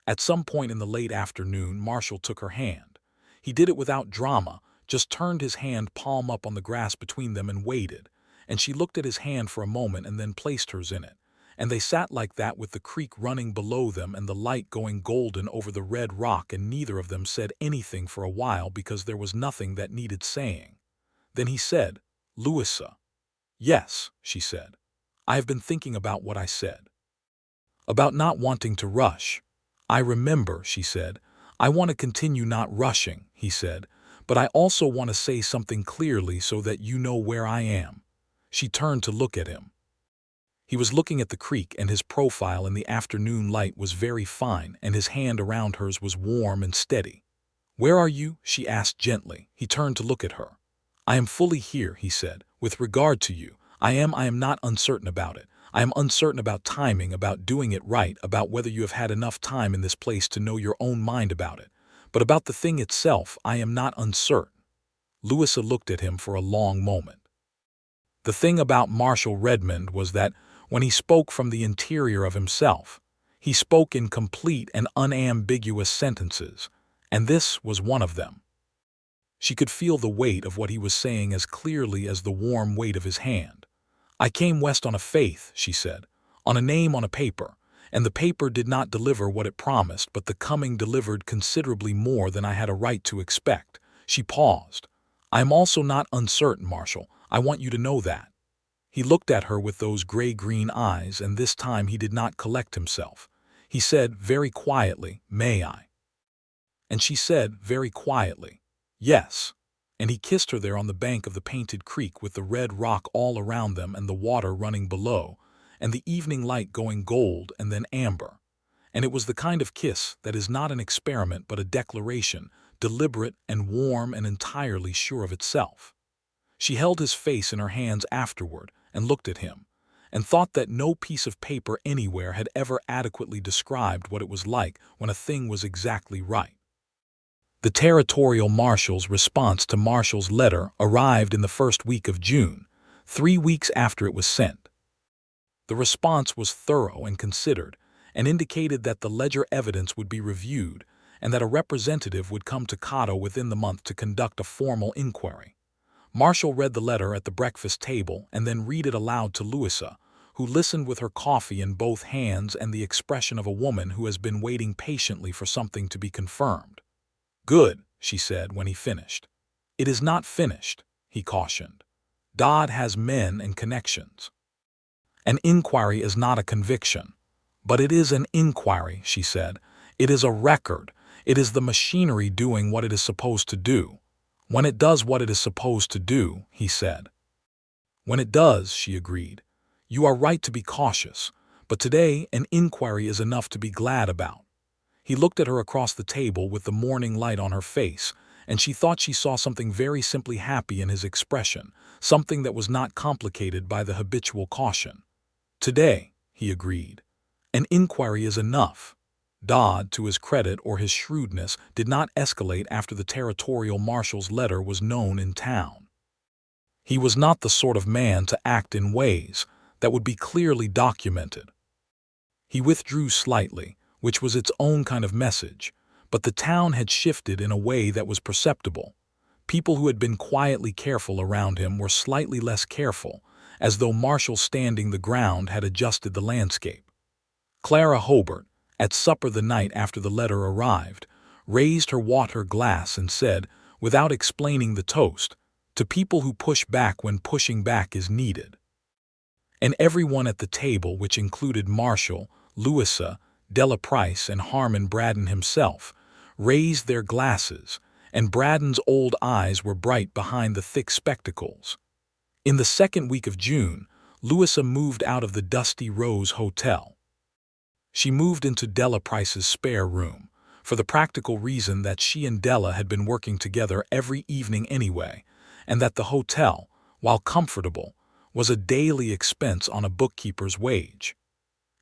At some point in the late afternoon, Marshall took her hand. He did it without drama, just turned his hand palm up on the grass between them and waited, and she looked at his hand for a moment and then placed hers in it. And they sat like that with the creek running below them and the light going golden over the red rock, and neither of them said anything for a while because there was nothing that needed saying. Then he said, "Louisa." "Yes," she said. "I have been thinking about what I said. About not wanting to rush." "I remember," she said. "I want to continue not rushing," he said, "but I also want to say something clearly so that you know where I am." She turned to look at him. He was looking at the creek, and his profile in the afternoon light was very fine, and his hand around hers was warm and steady. "Where are you?" she asked gently. He turned to look at her. "I am fully here," he said. "With regard to you, I am not uncertain about it. I am uncertain about timing, about doing it right, about whether you have had enough time in this place to know your own mind about it. But about the thing itself, I am not uncertain." Louisa looked at him for a long moment. The thing about Marshall Redmond was that, when he spoke from the interior of himself, he spoke in complete and unambiguous sentences, and this was one of them. She could feel the weight of what he was saying as clearly as the warm weight of his hand. "I came west on a faith," she said, "on a name on a paper, and the paper did not deliver what it promised, but the coming delivered considerably more than I had a right to expect." She paused. "I am also not uncertain, Marshall. I want you to know that." He looked at her with those gray-green eyes, and this time he did not collect himself. He said very quietly, "May I?" And she said very quietly, "Yes." And he kissed her there on the bank of the painted creek with the red rock all around them and the water running below, and the evening light going gold and then amber. And it was the kind of kiss that is not an experiment but a declaration, deliberate and warm and entirely sure of itself. She held his face in her hands afterward and looked at him, and thought that no piece of paper anywhere had ever adequately described what it was like when a thing was exactly right. The territorial marshal's response to Marshall's letter arrived in the first week of June, 3 weeks after it was sent. The response was thorough and considered, and indicated that the ledger evidence would be reviewed and that a representative would come to Cato within the month to conduct a formal inquiry. Marshall read the letter at the breakfast table and then read it aloud to Louisa, who listened with her coffee in both hands and the expression of a woman who has been waiting patiently for something to be confirmed. "Good," she said when he finished. "It is not finished," he cautioned. "Dodd has men and connections. An inquiry is not a conviction." "But it is an inquiry," she said. "It is a record. It is the machinery doing what it is supposed to do. When it does what it is supposed to do," he said. "When it does," she agreed. "You are right to be cautious, but today an inquiry is enough to be glad about." He looked at her across the table with the morning light on her face, and she thought she saw something very simply happy in his expression, something that was not complicated by the habitual caution. "Today," he agreed. "An inquiry is enough." Dodd, to his credit or his shrewdness, did not escalate after the territorial marshal's letter was known in town. He was not the sort of man to act in ways that would be clearly documented. He withdrew slightly, which was its own kind of message, but the town had shifted in a way that was perceptible. People who had been quietly careful around him were slightly less careful, as though Marshall standing the ground had adjusted the landscape. Clara Hobart, at supper the night after the letter arrived, raised her water glass and said, without explaining the toast, "To people who push back when pushing back is needed." And everyone at the table, which included Marshall, Louisa, Della Price, and Harmon Braden himself, raised their glasses, and Braden's old eyes were bright behind the thick spectacles. In the second week of June, Louisa moved out of the dusty Rose Hotel. She moved into Della Price's spare room, for the practical reason that she and Della had been working together every evening anyway, and that the hotel, while comfortable, was a daily expense on a bookkeeper's wage.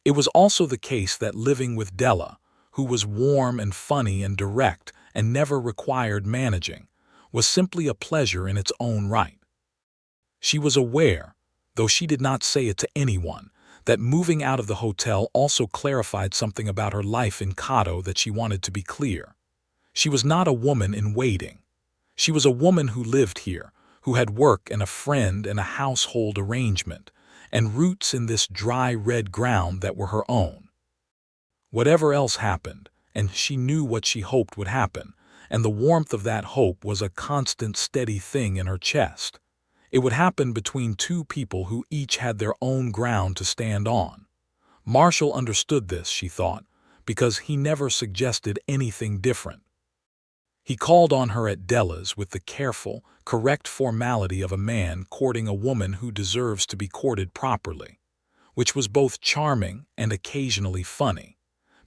It was also the case that living with Della, who was warm and funny and direct and never required managing, was simply a pleasure in its own right. She was aware, though she did not say it to anyone, that moving out of the hotel also clarified something about her life in Cato that she wanted to be clear. She was not a woman in waiting. She was a woman who lived here, who had work and a friend and a household arrangement, and roots in this dry red ground that were her own. Whatever else happened, and she knew what she hoped would happen, and the warmth of that hope was a constant steady thing in her chest. It would happen between two people who each had their own ground to stand on. Marshall understood this, she thought, because he never suggested anything different. He called on her at Della's with the careful, correct formality of a man courting a woman who deserves to be courted properly, which was both charming and occasionally funny,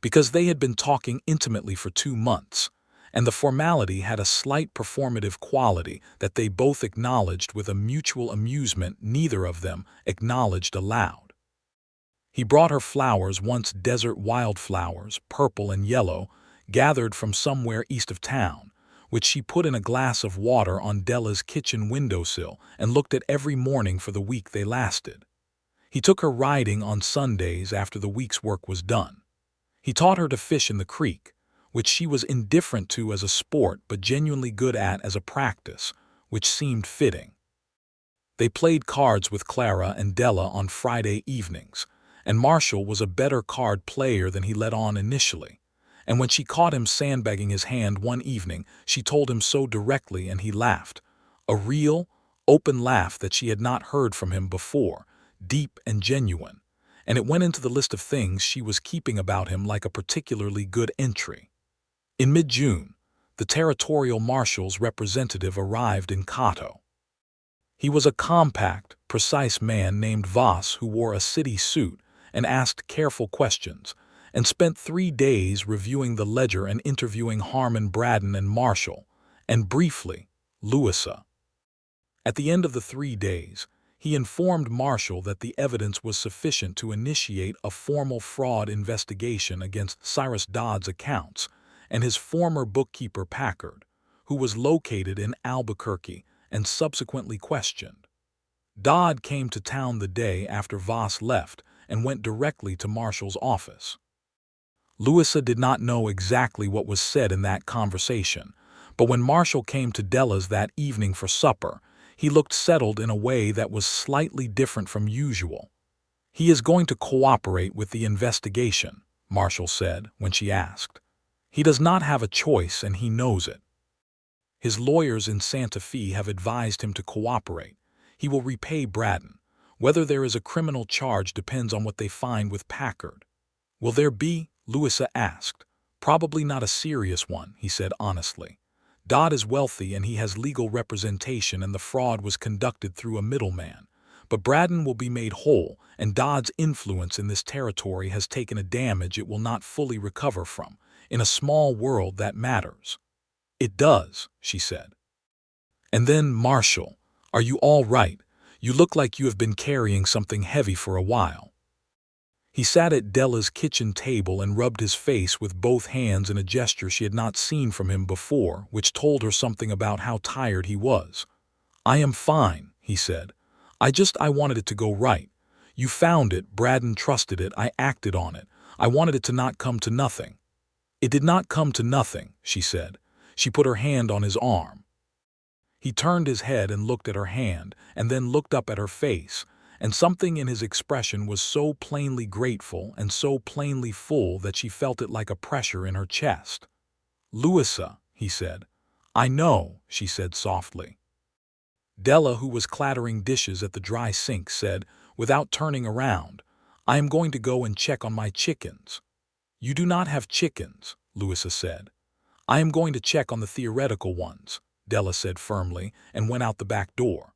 because they had been talking intimately for 2 months, and the formality had a slight performative quality that they both acknowledged with a mutual amusement neither of them acknowledged aloud. He brought her flowers, once desert wildflowers, purple and yellow, gathered from somewhere east of town, which she put in a glass of water on Della's kitchen windowsill and looked at every morning for the week they lasted. He took her riding on Sundays after the week's work was done. He taught her to fish in the creek, which she was indifferent to as a sport but genuinely good at as a practice, which seemed fitting. They played cards with Clara and Della on Friday evenings, and Marshall was a better card player than he let on initially. And when she caught him sandbagging his hand one evening, she told him so directly, and he laughed. A real, open laugh that she had not heard from him before, deep and genuine, and it went into the list of things she was keeping about him like a particularly good entry. In mid-June, the territorial marshal's representative arrived in Cato. He was a compact, precise man named Voss who wore a city suit and asked careful questions, and spent 3 days reviewing the ledger and interviewing Harmon Braden and Marshall, and briefly, Louisa. At the end of the 3 days, he informed Marshall that the evidence was sufficient to initiate a formal fraud investigation against Cyrus Dodd's accounts and his former bookkeeper Packard, who was located in Albuquerque and subsequently questioned. Dodd came to town the day after Voss left and went directly to Marshall's office. Louisa did not know exactly what was said in that conversation, but when Marshall came to Della's that evening for supper, he looked settled in a way that was slightly different from usual. He is going to cooperate with the investigation, Marshall said when she asked. He does not have a choice and he knows it. His lawyers in Santa Fe have advised him to cooperate. He will repay Braden. Whether there is a criminal charge depends on what they find with Packard. Will there be? Louisa asked. Probably not a serious one, he said honestly. Dodd is wealthy and he has legal representation and the fraud was conducted through a middleman. But Braden will be made whole, and Dodd's influence in this territory has taken a damage it will not fully recover from. In a small world, that matters. It does, she said. And then, Marshall, are you all right? You look like you have been carrying something heavy for a while. He sat at Della's kitchen table and rubbed his face with both hands in a gesture she had not seen from him before, which told her something about how tired he was. I am fine, he said. I wanted it to go right. You found it, Braden trusted it, I acted on it. I wanted it to not come to nothing. It did not come to nothing, she said. She put her hand on his arm. He turned his head and looked at her hand, and then looked up at her face, and something in his expression was so plainly grateful and so plainly full that she felt it like a pressure in her chest. Louisa, he said. I know, she said softly. Della, who was clattering dishes at the dry sink, said, without turning around, I am going to go and check on my chickens. You do not have chickens, Louisa said. I am going to check on the theoretical ones, Della said firmly, and went out the back door.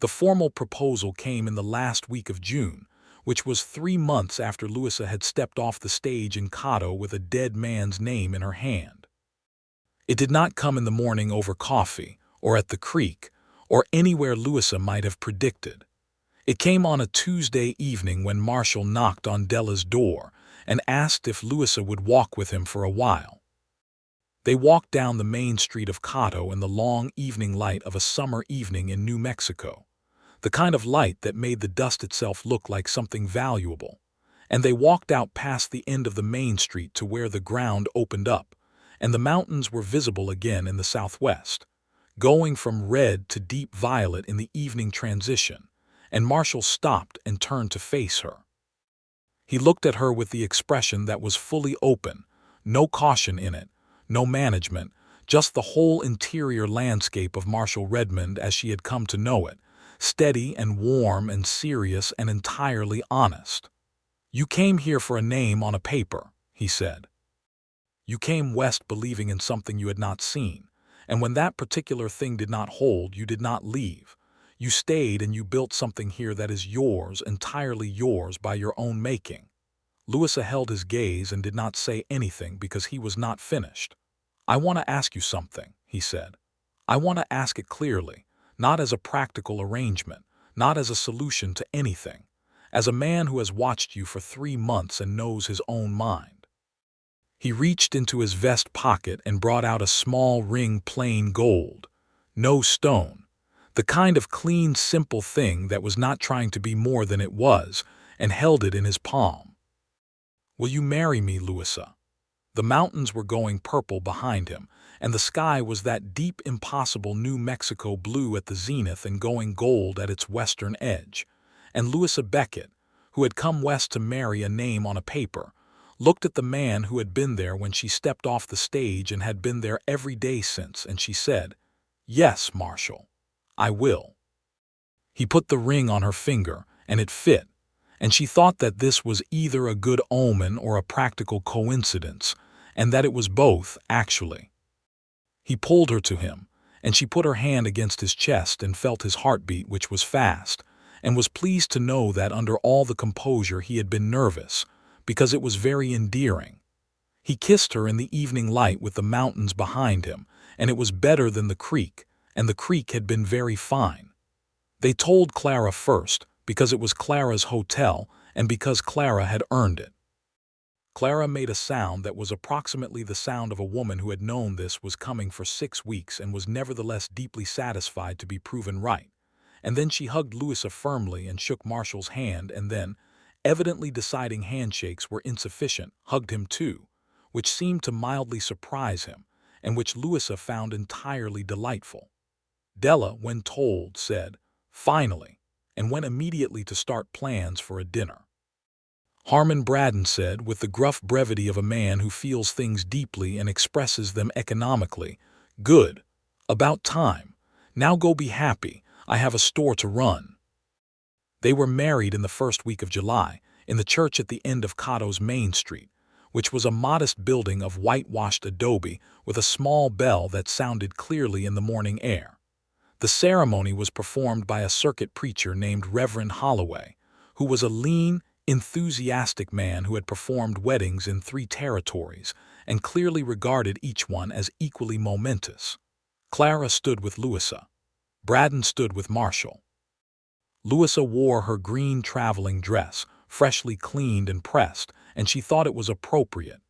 The formal proposal came in the last week of June, which was 3 months after Louisa had stepped off the stage in Cato with a dead man's name in her hand. It did not come in the morning over coffee, or at the creek, or anywhere Louisa might have predicted. It came on a Tuesday evening when Marshall knocked on Della's door and asked if Louisa would walk with him for a while. They walked down the main street of Cato in the long evening light of a summer evening in New Mexico, the kind of light that made the dust itself look like something valuable, and they walked out past the end of the main street to where the ground opened up, and the mountains were visible again in the southwest, going from red to deep violet in the evening transition, and Marshall stopped and turned to face her. He looked at her with the expression that was fully open, no caution in it, no management, just the whole interior landscape of Marshall Redmond as she had come to know it, steady and warm and serious and entirely honest. You came here for a name on a paper, he said. You came west believing in something you had not seen. And when that particular thing did not hold, you did not leave. You stayed and you built something here that is yours, entirely yours by your own making. Louisa held his gaze and did not say anything because he was not finished. I want to ask you something, he said. I want to ask it clearly, not as a practical arrangement, not as a solution to anything, as a man who has watched you for 3 months and knows his own mind. He reached into his vest pocket and brought out a small ring, plain gold, no stone, the kind of clean, simple thing that was not trying to be more than it was, and held it in his palm. Will you marry me, Louisa? The mountains were going purple behind him, and the sky was that deep, impossible New Mexico blue at the zenith and going gold at its western edge. And Louisa Beckett, who had come west to marry a name on a paper, looked at the man who had been there when she stepped off the stage and had been there every day since, and she said, Yes, Marshall, I will. He put the ring on her finger, and it fit, and she thought that this was either a good omen or a practical coincidence, and that it was both, actually. He pulled her to him, and she put her hand against his chest and felt his heartbeat, which was fast, and was pleased to know that under all the composure he had been nervous, because it was very endearing. He kissed her in the evening light with the mountains behind him, and it was better than the creek, and the creek had been very fine. They told Clara first, because it was Clara's hotel, and because Clara had earned it. Clara made a sound that was approximately the sound of a woman who had known this was coming for 6 weeks and was nevertheless deeply satisfied to be proven right. And then she hugged Louisa firmly and shook Marshall's hand, and then, evidently deciding handshakes were insufficient, hugged him too, which seemed to mildly surprise him, and which Louisa found entirely delightful. Della, when told, said, Finally, and went immediately to start plans for a dinner. Harmon Braden said, with the gruff brevity of a man who feels things deeply and expresses them economically. Good. About time. Now go be happy. I have a store to run. They were married in the first week of July, in the church at the end of Cato's Main Street, which was a modest building of whitewashed adobe with a small bell that sounded clearly in the morning air. The ceremony was performed by a circuit preacher named Reverend Holloway, who was a lean, enthusiastic man who had performed weddings in 3 territories and clearly regarded each one as equally momentous. Clara stood with Louisa. Braden stood with Marshall. Louisa wore her green traveling dress, freshly cleaned and pressed, and she thought it was appropriate.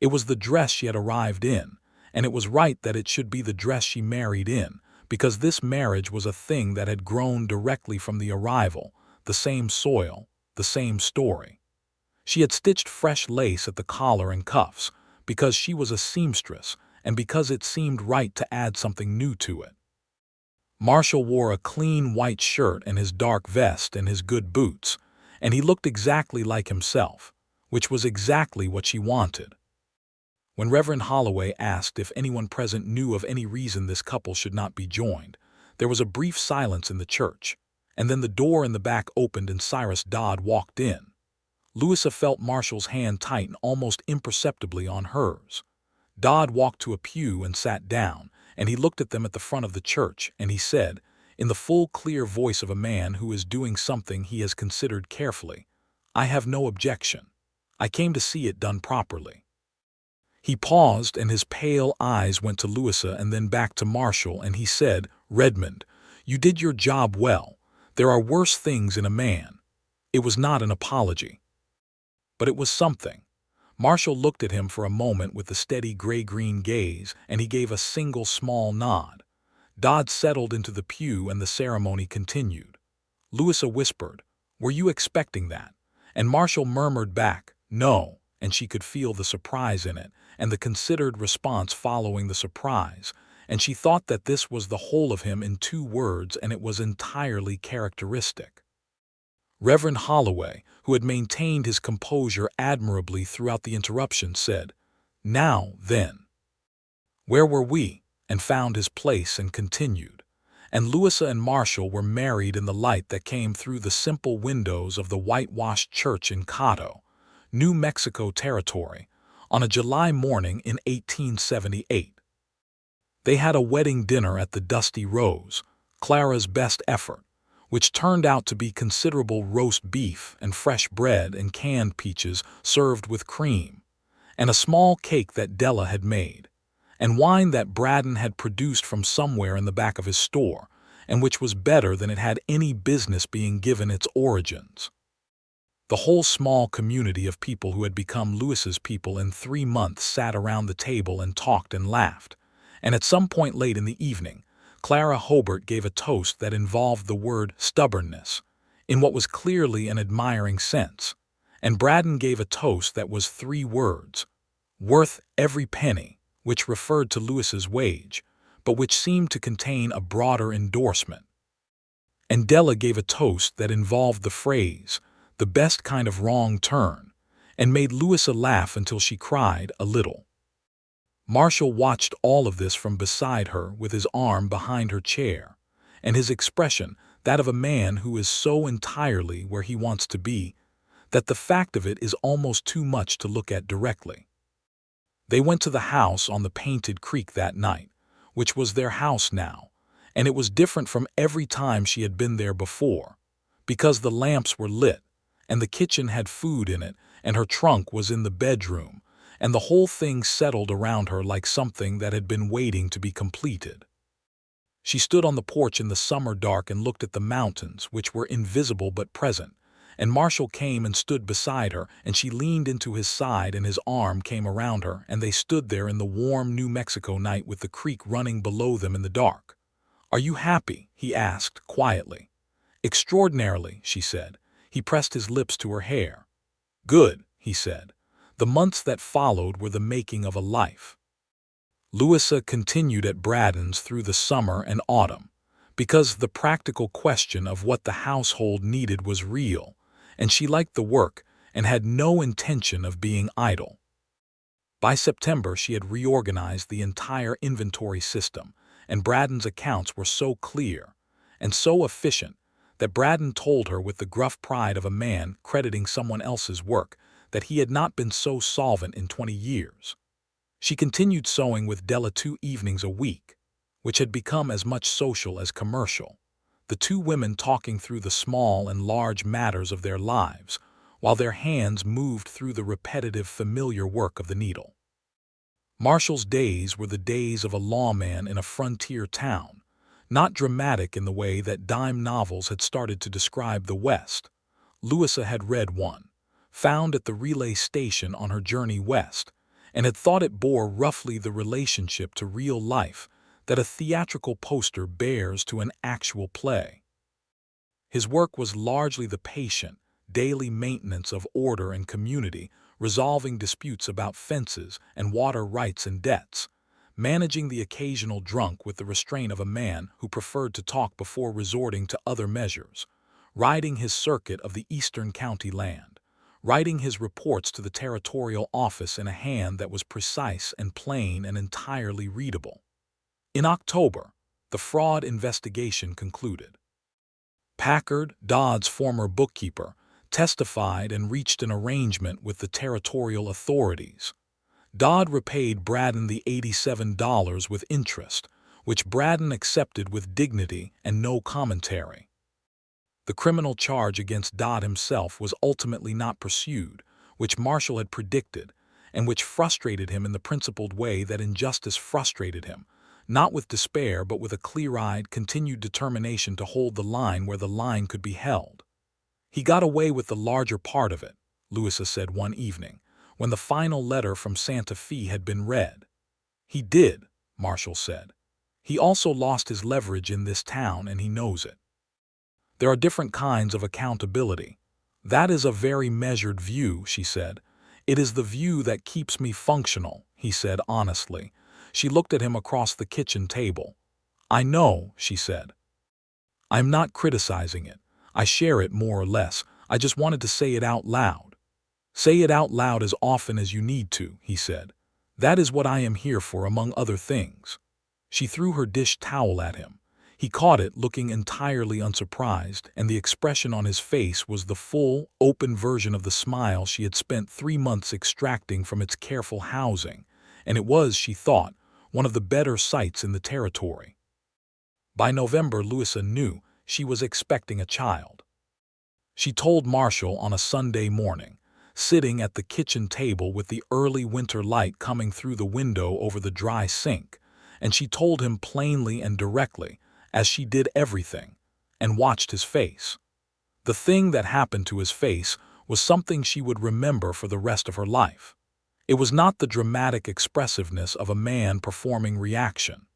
It was the dress she had arrived in, and it was right that it should be the dress she married in, because this marriage was a thing that had grown directly from the arrival, the same soil, the same story. She had stitched fresh lace at the collar and cuffs, because she was a seamstress, and because it seemed right to add something new to it. Marshall wore a clean white shirt and his dark vest and his good boots, and he looked exactly like himself, which was exactly what she wanted. When Reverend Holloway asked if anyone present knew of any reason this couple should not be joined, there was a brief silence in the church, and then the door in the back opened and Cyrus Dodd walked in. Louisa felt Marshall's hand tighten almost imperceptibly on hers. Dodd walked to a pew and sat down, and he looked at them at the front of the church, and he said, in the full, clear voice of a man who is doing something he has considered carefully, "I have no objection. I came to see it done properly." He paused, and his pale eyes went to Louisa and then back to Marshall, and he said, "Redmond, you did your job well. There are worse things in a man." It was not an apology, but it was something. Marshall looked at him for a moment with a steady gray-green gaze, and he gave a single small nod. Dodd settled into the pew and the ceremony continued. Louisa whispered, "Were you expecting that?" And Marshall murmured back, "No," and she could feel the surprise in it, and the considered response following the surprise, and she thought that this was the whole of him in 2 words, and it was entirely characteristic. Reverend Holloway, who had maintained his composure admirably throughout the interruption, said, "Now, then." "Where were we?" and found his place and continued. And Louisa and Marshall were married in the light that came through the simple windows of the whitewashed church in Cato, New Mexico Territory, on a July morning in 1878. They had a wedding dinner at the Dusty Rose, Clara's best effort, which turned out to be considerable roast beef and fresh bread and canned peaches served with cream, and a small cake that Della had made, and wine that Braden had produced from somewhere in the back of his store, and which was better than it had any business being given its origins. The whole small community of people who had become Louisa's people in 3 months sat around the table and talked and laughed, and at some point late in the evening, Clara Hobart gave a toast that involved the word stubbornness, in what was clearly an admiring sense, and Braden gave a toast that was 3 words, worth every penny, which referred to Louisa's wage, but which seemed to contain a broader endorsement. And Della gave a toast that involved the phrase, the best kind of wrong turn, and made Louisa laugh until she cried a little. Marshall watched all of this from beside her with his arm behind her chair, and his expression that of a man who is so entirely where he wants to be, that the fact of it is almost too much to look at directly. They went to the house on the Painted Creek that night, which was their house now, and it was different from every time she had been there before, because the lamps were lit, and the kitchen had food in it, and her trunk was in the bedroom, and the whole thing settled around her like something that had been waiting to be completed. She stood on the porch in the summer dark and looked at the mountains, which were invisible but present, and Marshall came and stood beside her, and she leaned into his side and his arm came around her, and they stood there in the warm New Mexico night with the creek running below them in the dark. "Are you happy?" he asked quietly. "Extraordinarily," she said. He pressed his lips to her hair. "Good," he said. The months that followed were the making of a life. Louisa continued at Braden's through the summer and autumn, because the practical question of what the household needed was real, and she liked the work, and had no intention of being idle. By September, she had reorganized the entire inventory system, and Braden's accounts were so clear and so efficient that Braden told her with the gruff pride of a man crediting someone else's work that he had not been so solvent in 20 years. She continued sewing with Della 2 evenings a week, which had become as much social as commercial, the two women talking through the small and large matters of their lives, while their hands moved through the repetitive, familiar work of the needle. Marshall's days were the days of a lawman in a frontier town, not dramatic in the way that dime novels had started to describe the West. Louisa had read one, found at the relay station on her journey west, and had thought it bore roughly the relationship to real life that a theatrical poster bears to an actual play. His work was largely the patient, daily maintenance of order and community, resolving disputes about fences and water rights and debts, managing the occasional drunk with the restraint of a man who preferred to talk before resorting to other measures, riding his circuit of the eastern county land, writing his reports to the territorial office in a hand that was precise and plain and entirely readable. In October, the fraud investigation concluded. Packard, Dodd's former bookkeeper, testified and reached an arrangement with the territorial authorities. Dodd repaid Braden the $87 with interest, which Braden accepted with dignity and no commentary. The criminal charge against Dodd himself was ultimately not pursued, which Marshall had predicted, and which frustrated him in the principled way that injustice frustrated him, not with despair but with a clear-eyed, continued determination to hold the line where the line could be held. He got away with the larger part of it, Louisa said one evening, when the final letter from Santa Fe had been read. He did, Marshall said. He also lost his leverage in this town, and he knows it. There are different kinds of accountability. That is a very measured view, she said. It is the view that keeps me functional, he said honestly. She looked at him across the kitchen table. I know, she said. I'm not criticizing it. I share it more or less. I just wanted to say it out loud. Say it out loud as often as you need to, he said. That is what I am here for, among other things. She threw her dish towel at him. He caught it, looking entirely unsurprised, and the expression on his face was the full, open version of the smile she had spent 3 months extracting from its careful housing, and it was, she thought, one of the better sights in the territory. By November, Louisa knew she was expecting a child. She told Marshall on a Sunday morning, sitting at the kitchen table with the early winter light coming through the window over the dry sink, and she told him plainly and directly, as she did everything, and watched his face. The thing that happened to his face was something she would remember for the rest of her life. It was not the dramatic expressiveness of a man performing reaction.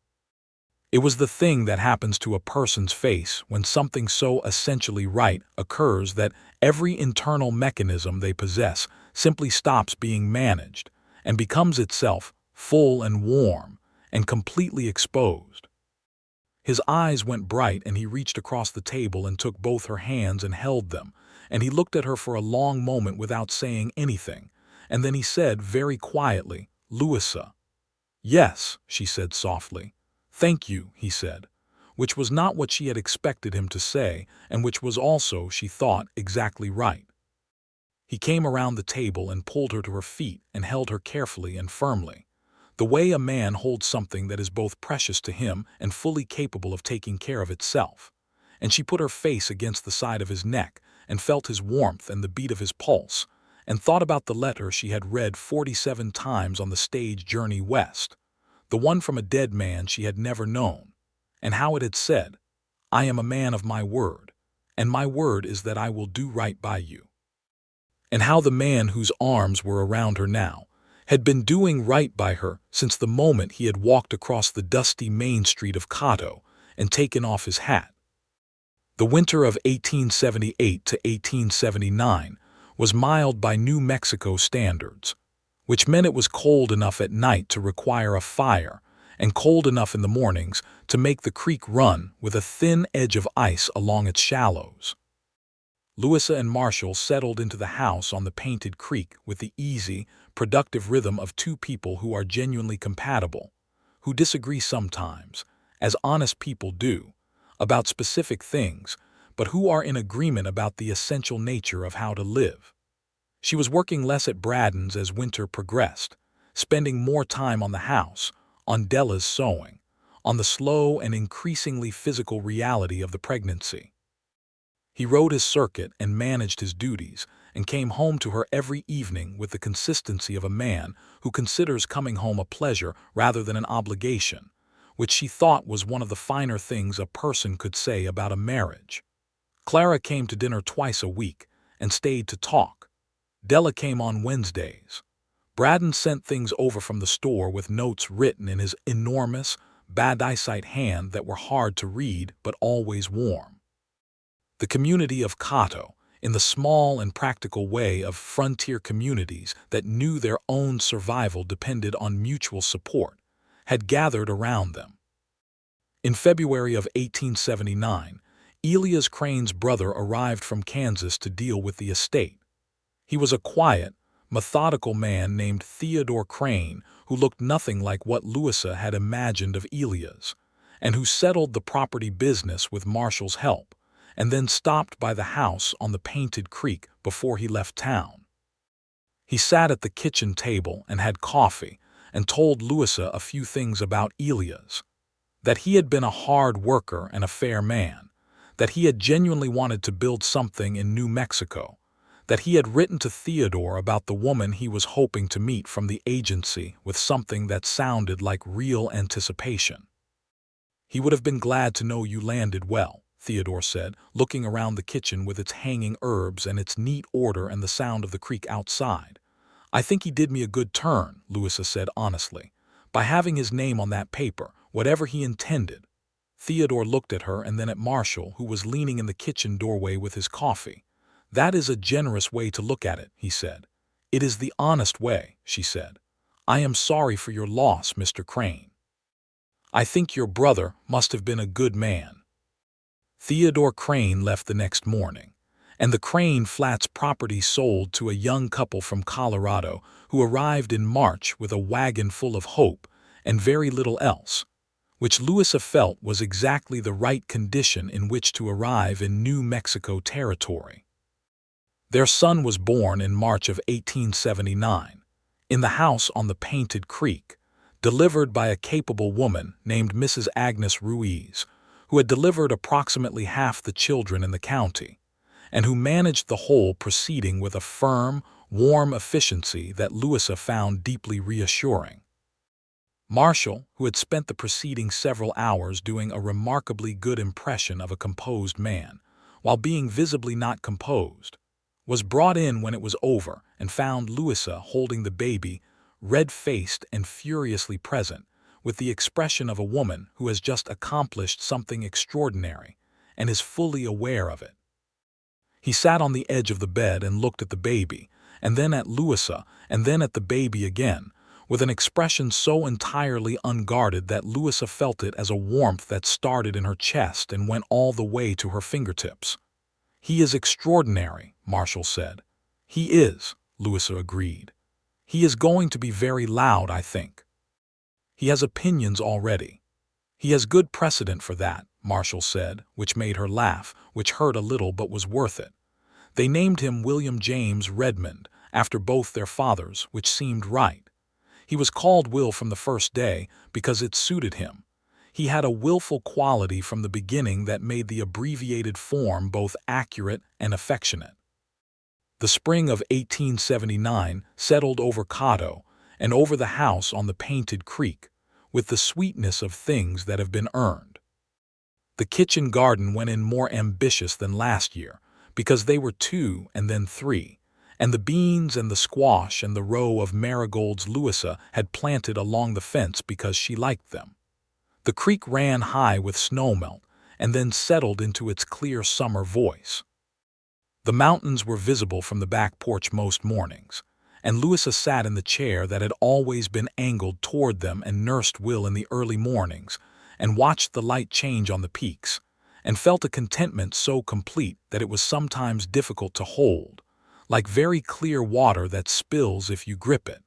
It was the thing that happens to a person's face when something so essentially right occurs that every internal mechanism they possess simply stops being managed and becomes itself full and warm and completely exposed. His eyes went bright, and he reached across the table and took both her hands and held them, and he looked at her for a long moment without saying anything, and then he said very quietly, "Louisa." "Yes," she said softly. "Thank you," he said, which was not what she had expected him to say, and which was also, she thought, exactly right. He came around the table and pulled her to her feet and held her carefully and firmly, the way a man holds something that is both precious to him and fully capable of taking care of itself, and she put her face against the side of his neck and felt his warmth and the beat of his pulse, and thought about the letter she had read 47 times on the stage journey west, the one from a dead man she had never known, and how it had said, "I am a man of my word, and my word is that I will do right by you." And how the man whose arms were around her now had been doing right by her since the moment he had walked across the dusty main street of Cato and taken off his hat. The winter of 1878 to 1879 was mild by New Mexico standards, which meant it was cold enough at night to require a fire and cold enough in the mornings to make the creek run with a thin edge of ice along its shallows. Louisa and Marshall settled into the house on the Painted Creek with the easy, productive rhythm of two people who are genuinely compatible, who disagree sometimes, as honest people do, about specific things, but who are in agreement about the essential nature of how to live. She was working less at Braddon's as winter progressed, spending more time on the house, on Della's sewing, on the slow and increasingly physical reality of the pregnancy. He rode his circuit and managed his duties, and came home to her every evening with the consistency of a man who considers coming home a pleasure rather than an obligation, which she thought was one of the finer things a person could say about a marriage. Clara came to dinner twice a week and stayed to talk. Della came on Wednesdays. Braddon sent things over from the store with notes written in his enormous, bad eyesight hand that were hard to read but always warm. The community of Cato, in the small and practical way of frontier communities that knew their own survival depended on mutual support, had gathered around them. In February of 1879, Elias Crane's brother arrived from Kansas to deal with the estate. He was a quiet, methodical man named Theodore Crane who looked nothing like what Louisa had imagined of Elias, and who settled the property business with Marshall's help, and then stopped by the house on the Painted Creek before he left town. He sat at the kitchen table and had coffee and told Louisa a few things about Elias, that he had been a hard worker and a fair man, that he had genuinely wanted to build something in New Mexico, that he had written to Theodore about the woman he was hoping to meet from the agency with something that sounded like real anticipation. "He would have been glad to know you landed well," Theodore said, looking around the kitchen with its hanging herbs and its neat order and the sound of the creek outside. "I think he did me a good turn," Louisa said honestly, "by having his name on that paper, whatever he intended." Theodore looked at her and then at Marshall, who was leaning in the kitchen doorway with his coffee. "That is a generous way to look at it," he said. "It is the honest way," she said. "I am sorry for your loss, Mr. Crane. I think your brother must have been a good man." Theodore Crane left the next morning, and the Crane Flats property sold to a young couple from Colorado who arrived in March with a wagon full of hope and very little else, which Louisa felt was exactly the right condition in which to arrive in New Mexico territory. Their son was born in March of 1879, in the house on the Painted Creek, delivered by a capable woman named Mrs. Agnes Ruiz, who had delivered approximately half the children in the county, and who managed the whole proceeding with a firm, warm efficiency that Louisa found deeply reassuring. Marshall, who had spent the preceding several hours doing a remarkably good impression of a composed man, while being visibly not composed, was brought in when it was over and found Louisa holding the baby, red-faced and furiously present, with the expression of a woman who has just accomplished something extraordinary and is fully aware of it. He sat on the edge of the bed and looked at the baby, and then at Louisa, and then at the baby again, with an expression so entirely unguarded that Louisa felt it as a warmth that started in her chest and went all the way to her fingertips. "He is extraordinary," Marshall said. "He is," Louisa agreed. "He is going to be very loud, I think. He has opinions already." "He has good precedent for that," Marshall said, which made her laugh, which hurt a little but was worth it. "They named him William James Redmond, after both their fathers, which seemed right. He was called Will from the first day because it suited him. He had a willful quality from the beginning that made the abbreviated form both accurate and affectionate." The spring of 1879 settled over Cato and over the house on the Painted Creek, with the sweetness of things that have been earned. The kitchen garden went in more ambitious than last year, because they were 2 and then 3, and the beans and the squash and the row of marigolds Louisa had planted along the fence because she liked them. The creek ran high with snowmelt and then settled into its clear summer voice. The mountains were visible from the back porch most mornings, and Louisa sat in the chair that had always been angled toward them and nursed Will in the early mornings, and watched the light change on the peaks, and felt a contentment so complete that it was sometimes difficult to hold, like very clear water that spills if you grip it,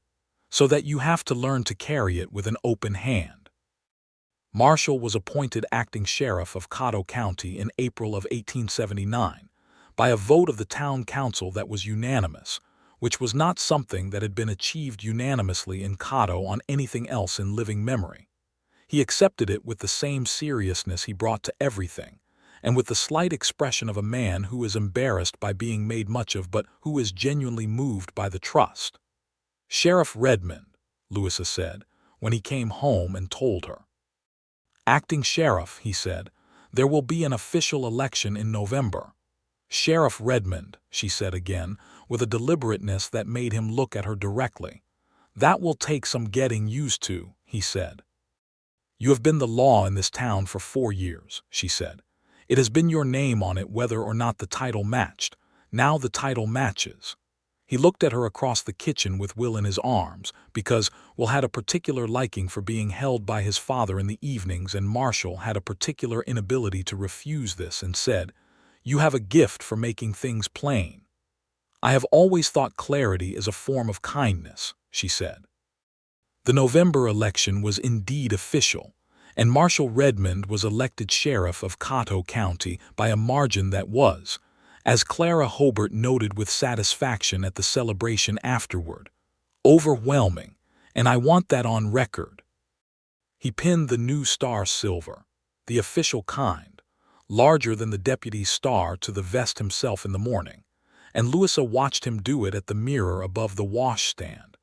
so that you have to learn to carry it with an open hand. Marshall was appointed acting sheriff of Cato County in April of 1879 by a vote of the town council that was unanimous, which was not something that had been achieved unanimously in Cato on anything else in living memory. He accepted it with the same seriousness he brought to everything, and with the slight expression of a man who is embarrassed by being made much of but who is genuinely moved by the trust. "Sheriff Redmond," Louisa said, when he came home and told her. "Acting sheriff," he said, "there will be an official election in November." "Sheriff Redmond," she said again, with a deliberateness that made him look at her directly. "That will take some getting used to," he said. "You have been the law in this town for 4 years," she said. "It has been your name on it whether or not the title matched. Now the title matches." He looked at her across the kitchen with Will in his arms, because Will had a particular liking for being held by his father in the evenings, and Marshall had a particular inability to refuse this, and said, "You have a gift for making things plain." "I have always thought clarity is a form of kindness," she said. The November election was indeed official, and Marshall Redmond was elected sheriff of Cato County by a margin that was, as Clara Hobart noted with satisfaction at the celebration afterward, "overwhelming, and I want that on record." He pinned the new star silver, the official kind, larger than the deputy's star, to the vest himself in the morning, and Louisa watched him do it at the mirror above the washstand,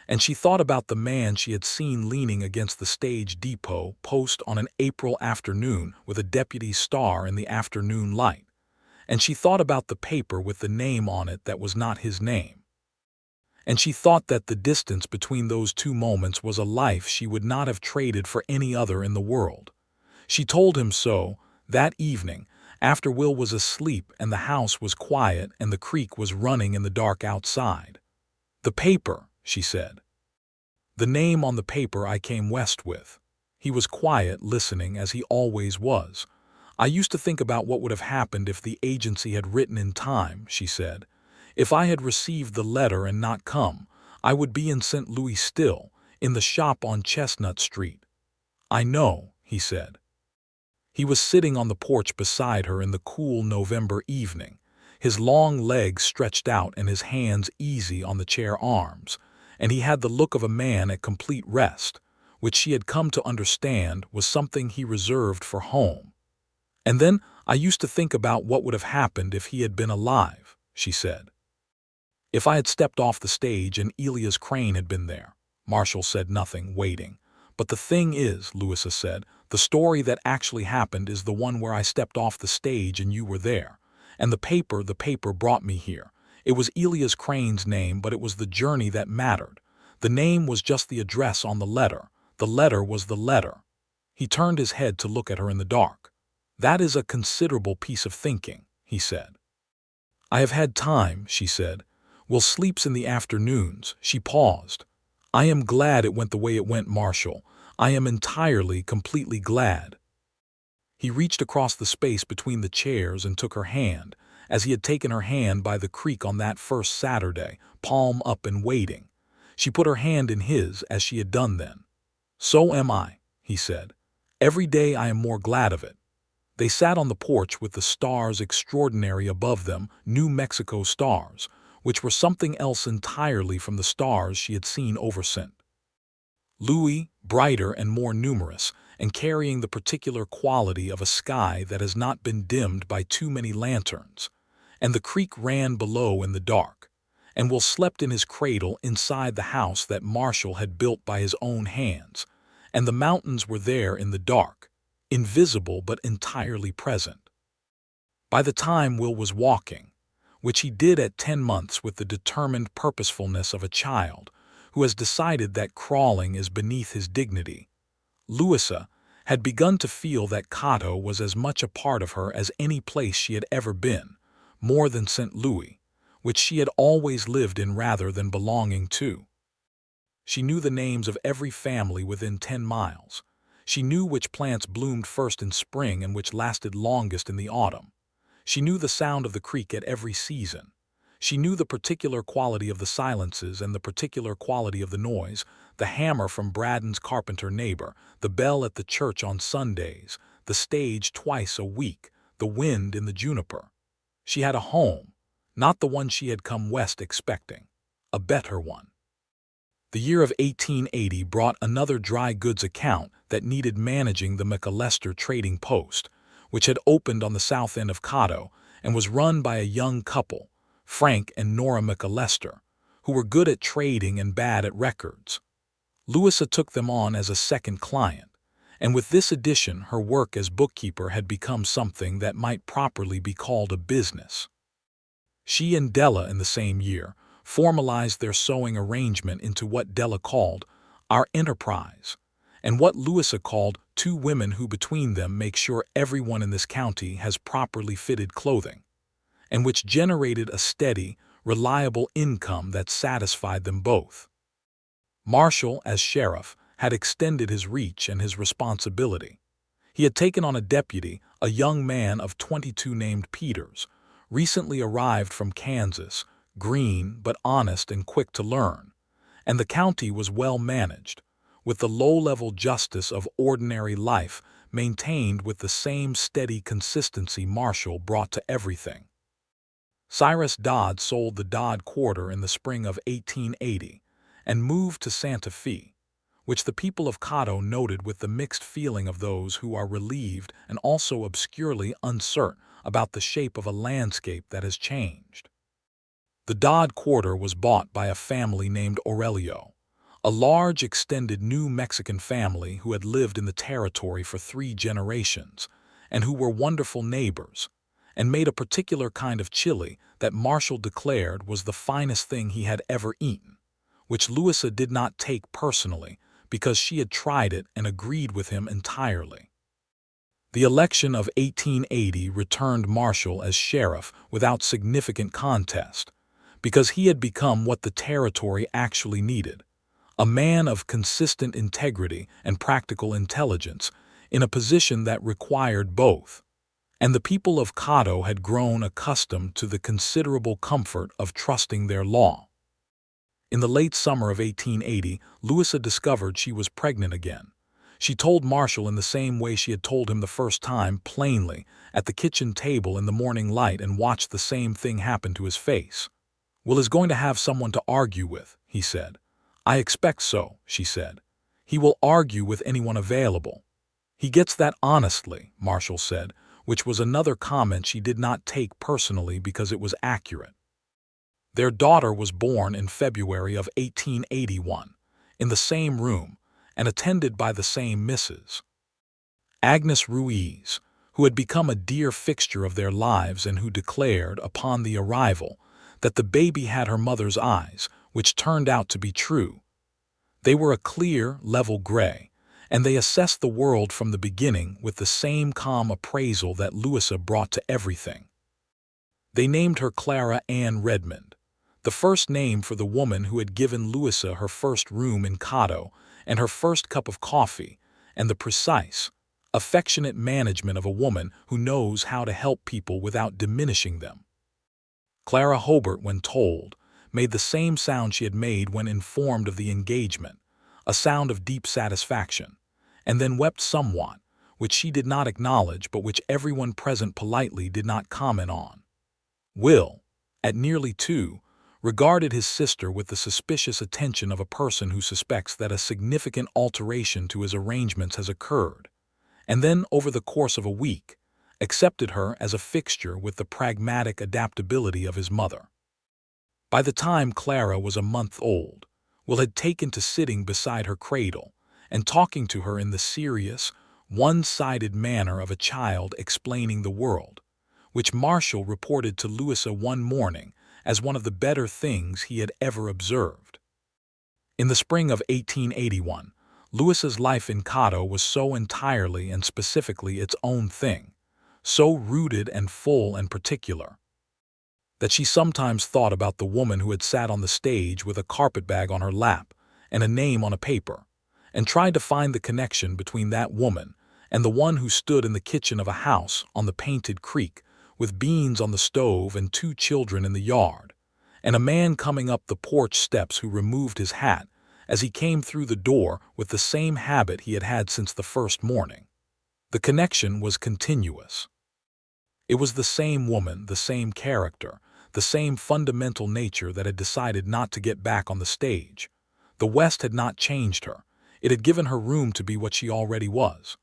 and she thought about the man she had seen leaning against the stage depot post on an April afternoon with a deputy's star in the afternoon light, and she thought about the paper with the name on it that was not his name. And she thought that the distance between those two moments was a life she would not have traded for any other in the world. She told him so that evening, after Will was asleep and the house was quiet and the creek was running in the dark outside. "The paper," she said. "The name on the paper I came west with." He was quiet, listening, as he always was. "I used to think about what would have happened if the agency had written in time," she said. "If I had received the letter and not come, I would be in St. Louis still, in the shop on Chestnut Street." "I know," he said. He was sitting on the porch beside her in the cool November evening, his long legs stretched out and his hands easy on the chair arms, and he had the look of a man at complete rest, which she had come to understand was something he reserved for home. "And then I used to think about what would have happened if he had been alive," she said. "If I had stepped off the stage and Elias Crane had been there." Marshall said nothing, waiting. "But the thing is," Louisa said, "the story that actually happened is the one where I stepped off the stage and you were there. And the paper brought me here. It was Elias Crane's name, but it was the journey that mattered. The name was just the address on the letter. The letter was the letter." He turned his head to look at her in the dark. "That is a considerable piece of thinking," he said. "I have had time," she said. "Will sleeps in the afternoons." She paused. "I am glad it went the way it went, Marshall. I am entirely, completely glad." He reached across the space between the chairs and took her hand, as he had taken her hand by the creek on that first Saturday, palm up and waiting. She put her hand in his as she had done then. "So am I," he said. "Every day I am more glad of it." They sat on the porch with the stars extraordinary above them, New Mexico stars, which were something else entirely from the stars she had seen over St. Louis, brighter and more numerous, and carrying the particular quality of a sky that has not been dimmed by too many lanterns. And the creek ran below in the dark, and Will slept in his cradle inside the house that Marshall had built by his own hands, and the mountains were there in the dark, invisible but entirely present. By the time Will was walking, which he did at 10 months with the determined purposefulness of a child who has decided that crawling is beneath his dignity, Louisa had begun to feel that Cato was as much a part of her as any place she had ever been, more than St. Louis, which she had always lived in rather than belonging to. She knew the names of every family within 10 miles. She knew which plants bloomed first in spring and which lasted longest in the autumn. She knew the sound of the creek at every season. She knew the particular quality of the silences and the particular quality of the noise, the hammer from Braddon's carpenter neighbor, the bell at the church on Sundays, the stage twice a week, the wind in the juniper. She had a home, not the one she had come west expecting, a better one. The year of 1880 brought another dry goods account that needed managing the McAllister Trading Post, which had opened on the south end of Cato and was run by a young couple, Frank and Nora McAllister, who were good at trading and bad at records. Louisa took them on as a second client, and with this addition her work as bookkeeper had become something that might properly be called a business. She and Della in the same year formalized their sewing arrangement into what Della called our enterprise, and what Louisa called two women who between them make sure everyone in this county has properly fitted clothing, and which generated a steady, reliable income that satisfied them both. Marshall, as sheriff, had extended his reach and his responsibility. He had taken on a deputy, a young man of 22 named Peters, recently arrived from Kansas, green but honest and quick to learn, and the county was well managed, with the low-level justice of ordinary life maintained with the same steady consistency Marshall brought to everything. Cyrus Dodd sold the Dodd quarter in the spring of 1880 and moved to Santa Fe, which the people of Cato noted with the mixed feeling of those who are relieved and also obscurely uncertain about the shape of a landscape that has changed. The Dodd quarter was bought by a family named Aurelio, a large extended New Mexican family who had lived in the territory for 3 generations and who were wonderful neighbors, and made a particular kind of chili that Marshall declared was the finest thing he had ever eaten, which Louisa did not take personally because she had tried it and agreed with him entirely. The election of 1880 returned Marshall as sheriff without significant contest, because he had become what the territory actually needed, a man of consistent integrity and practical intelligence in a position that required both, and the people of Cato had grown accustomed to the considerable comfort of trusting their law. In the late summer of 1880, Louisa discovered she was pregnant again. She told Marshall in the same way she had told him the first time, plainly, at the kitchen table in the morning light, and watched the same thing happen to his face. "Will is going to have someone to argue with," he said. "I expect so," she said. "He will argue with anyone available." "He gets that honestly," Marshall said, which was another comment she did not take personally because it was accurate. Their daughter was born in February of 1881, in the same room, and attended by the same Mrs. Agnes Ruiz, who had become a dear fixture of their lives and who declared, upon the arrival, that the baby had her mother's eyes, which turned out to be true. They were a clear, level gray, and they assessed the world from the beginning with the same calm appraisal that Louisa brought to everything. They named her Clara Ann Redmond, the first name for the woman who had given Louisa her first room in Cato and her first cup of coffee, and the precise, affectionate management of a woman who knows how to help people without diminishing them. Clara Hobart, when told, made the same sound she had made when informed of the engagement, a sound of deep satisfaction, and then wept somewhat, which she did not acknowledge but which everyone present politely did not comment on. Will, at nearly 2, regarded his sister with the suspicious attention of a person who suspects that a significant alteration to his arrangements has occurred, and then, over the course of a week, accepted her as a fixture with the pragmatic adaptability of his mother. By the time Clara was a month old, Will had taken to sitting beside her cradle and talking to her in the serious, one-sided manner of a child explaining the world, which Marshall reported to Louisa one morning as one of the better things he had ever observed. In the spring of 1881, Louisa's life in Cato was so entirely and specifically its own thing, so rooted and full and particular, that she sometimes thought about the woman who had sat on the stage with a carpetbag on her lap and a name on a paper, and tried to find the connection between that woman and the one who stood in the kitchen of a house on the Painted Creek with beans on the stove and 2 children in the yard, and a man coming up the porch steps who removed his hat as he came through the door with the same habit he had had since the first morning. The connection was continuous. It was the same woman, the same character, the same fundamental nature that had decided not to get back on the stage. The West had not changed her. It had given her room to be what she already was.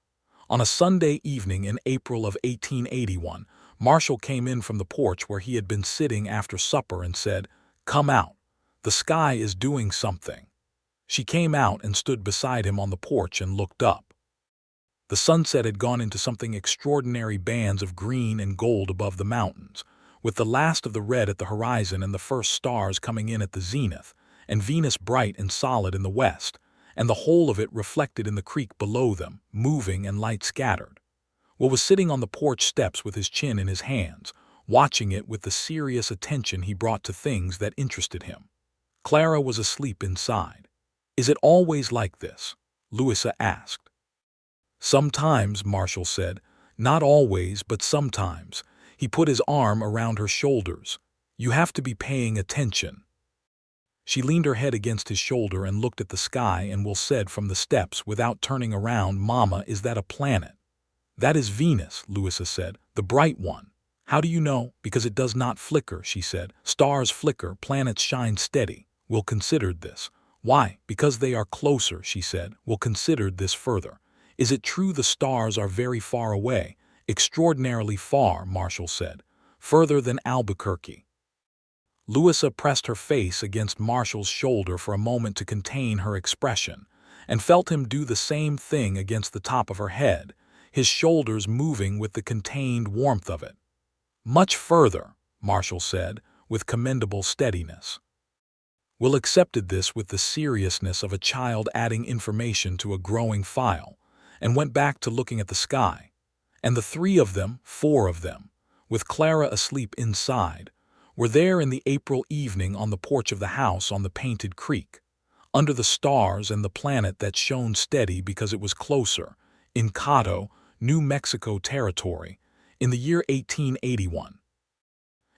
On a Sunday evening in April of 1881, Marshall came in from the porch where he had been sitting after supper and said, "Come out. The sky is doing something." She came out and stood beside him on the porch and looked up. The sunset had gone into something extraordinary, bands of green and gold above the mountains, with the last of the red at the horizon and the first stars coming in at the zenith, and Venus bright and solid in the west, and the whole of it reflected in the creek below them, moving and light scattered. Will was sitting on the porch steps with his chin in his hands, watching it with the serious attention he brought to things that interested him. Clara was asleep inside. "Is it always like this?" Louisa asked. "Sometimes," Marshall said. "Not always, but sometimes." He put his arm around her shoulders. "You have to be paying attention." She leaned her head against his shoulder and looked at the sky, and Will said from the steps without turning around, "Mama, is that a planet?" "That is Venus," Louisa said, "the bright one." "How do you know?" "Because it does not flicker," she said. "Stars flicker, planets shine steady." Will considered this. "Why?" "Because they are closer," she said. Will considered this further. "Is it true the stars are very far away?" "Extraordinarily far," Marshall said. "Further than Albuquerque." Louisa pressed her face against Marshall's shoulder for a moment to contain her expression, and felt him do the same thing against the top of her head, his shoulders moving with the contained warmth of it. "Much further," Marshall said, with commendable steadiness. Will accepted this with the seriousness of a child adding information to a growing file, and went back to looking at the sky. And the 3 of them, 4 of them, with Clara asleep inside, were there in the April evening on the porch of the house on the Painted Creek, under the stars and the planet that shone steady because it was closer, in Cato, New Mexico Territory, in the year 1881.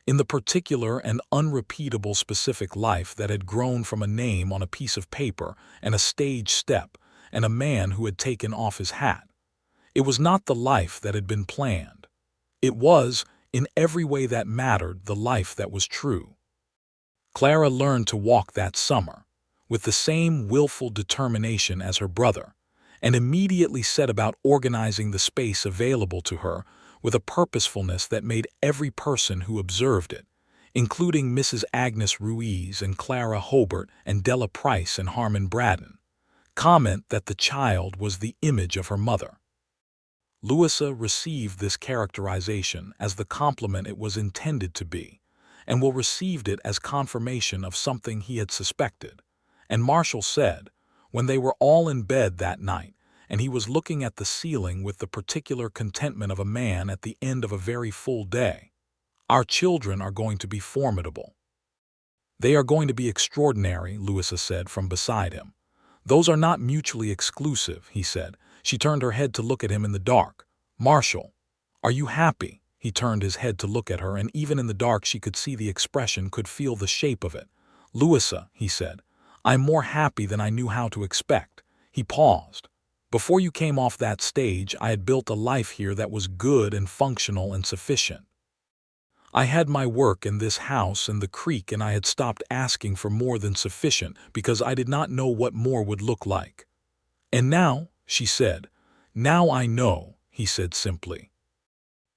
In the particular and unrepeatable specific life that had grown from a name on a piece of paper and a stage step and a man who had taken off his hat. It was not the life that had been planned. It was, in every way that mattered, the life that was true. Clara learned to walk that summer, with the same willful determination as her brother, and immediately set about organizing the space available to her with a purposefulness that made every person who observed it, including Mrs. Agnes Ruiz and Clara Hobart and Della Price and Harmon Braddon, comment that the child was the image of her mother. Louisa received this characterization as the compliment it was intended to be, and Will received it as confirmation of something he had suspected. And Marshall said, when they were all in bed that night, and he was looking at the ceiling with the particular contentment of a man at the end of a very full day, "Our children are going to be formidable." "They are going to be extraordinary," Louisa said from beside him. "Those are not mutually exclusive," he said. She turned her head to look at him in the dark. "Marshall, are you happy?" He turned his head to look at her, and even in the dark she could see the expression, could feel the shape of it. "Louisa," he said, "I'm more happy than I knew how to expect." He paused. "Before you came off that stage, I had built a life here that was good and functional and sufficient. I had my work in this house and the creek, and I had stopped asking for more than sufficient because I did not know what more would look like. And now," she said. "Now I know," he said simply.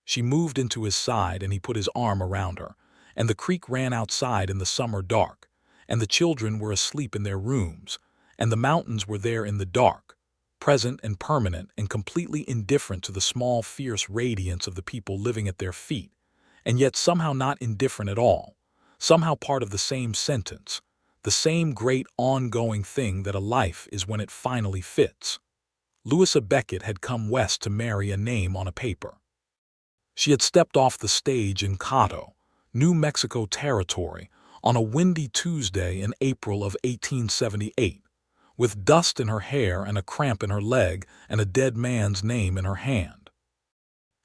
She moved into his side and he put his arm around her, and the creek ran outside in the summer dark, and the children were asleep in their rooms, and the mountains were there in the dark, present and permanent and completely indifferent to the small fierce radiance of the people living at their feet, and yet somehow not indifferent at all, somehow part of the same sentence, the same great ongoing thing that a life is when it finally fits. Louisa Beckett had come west to marry a name on a paper. She had stepped off the stage in Cato, New Mexico Territory, on a windy Tuesday in April of 1878, with dust in her hair and a cramp in her leg and a dead man's name in her hand.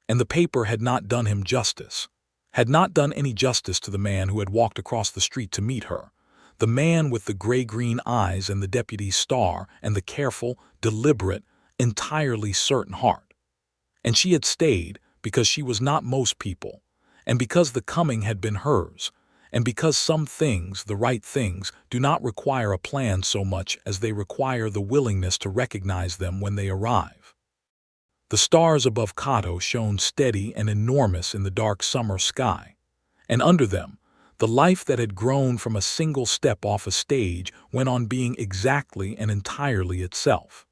And the paper had not done him justice, had not done any justice to the man who had walked across the street to meet her, the man with the gray-green eyes and the deputy's star and the careful, deliberate, entirely certain heart. And she had stayed because she was not most people, and because the coming had been hers, and because some things, the right things, do not require a plan so much as they require the willingness to recognize them when they arrive. The stars above Cato shone steady and enormous in the dark summer sky, and under them, the life that had grown from a single step off a stage went on being exactly and entirely itself.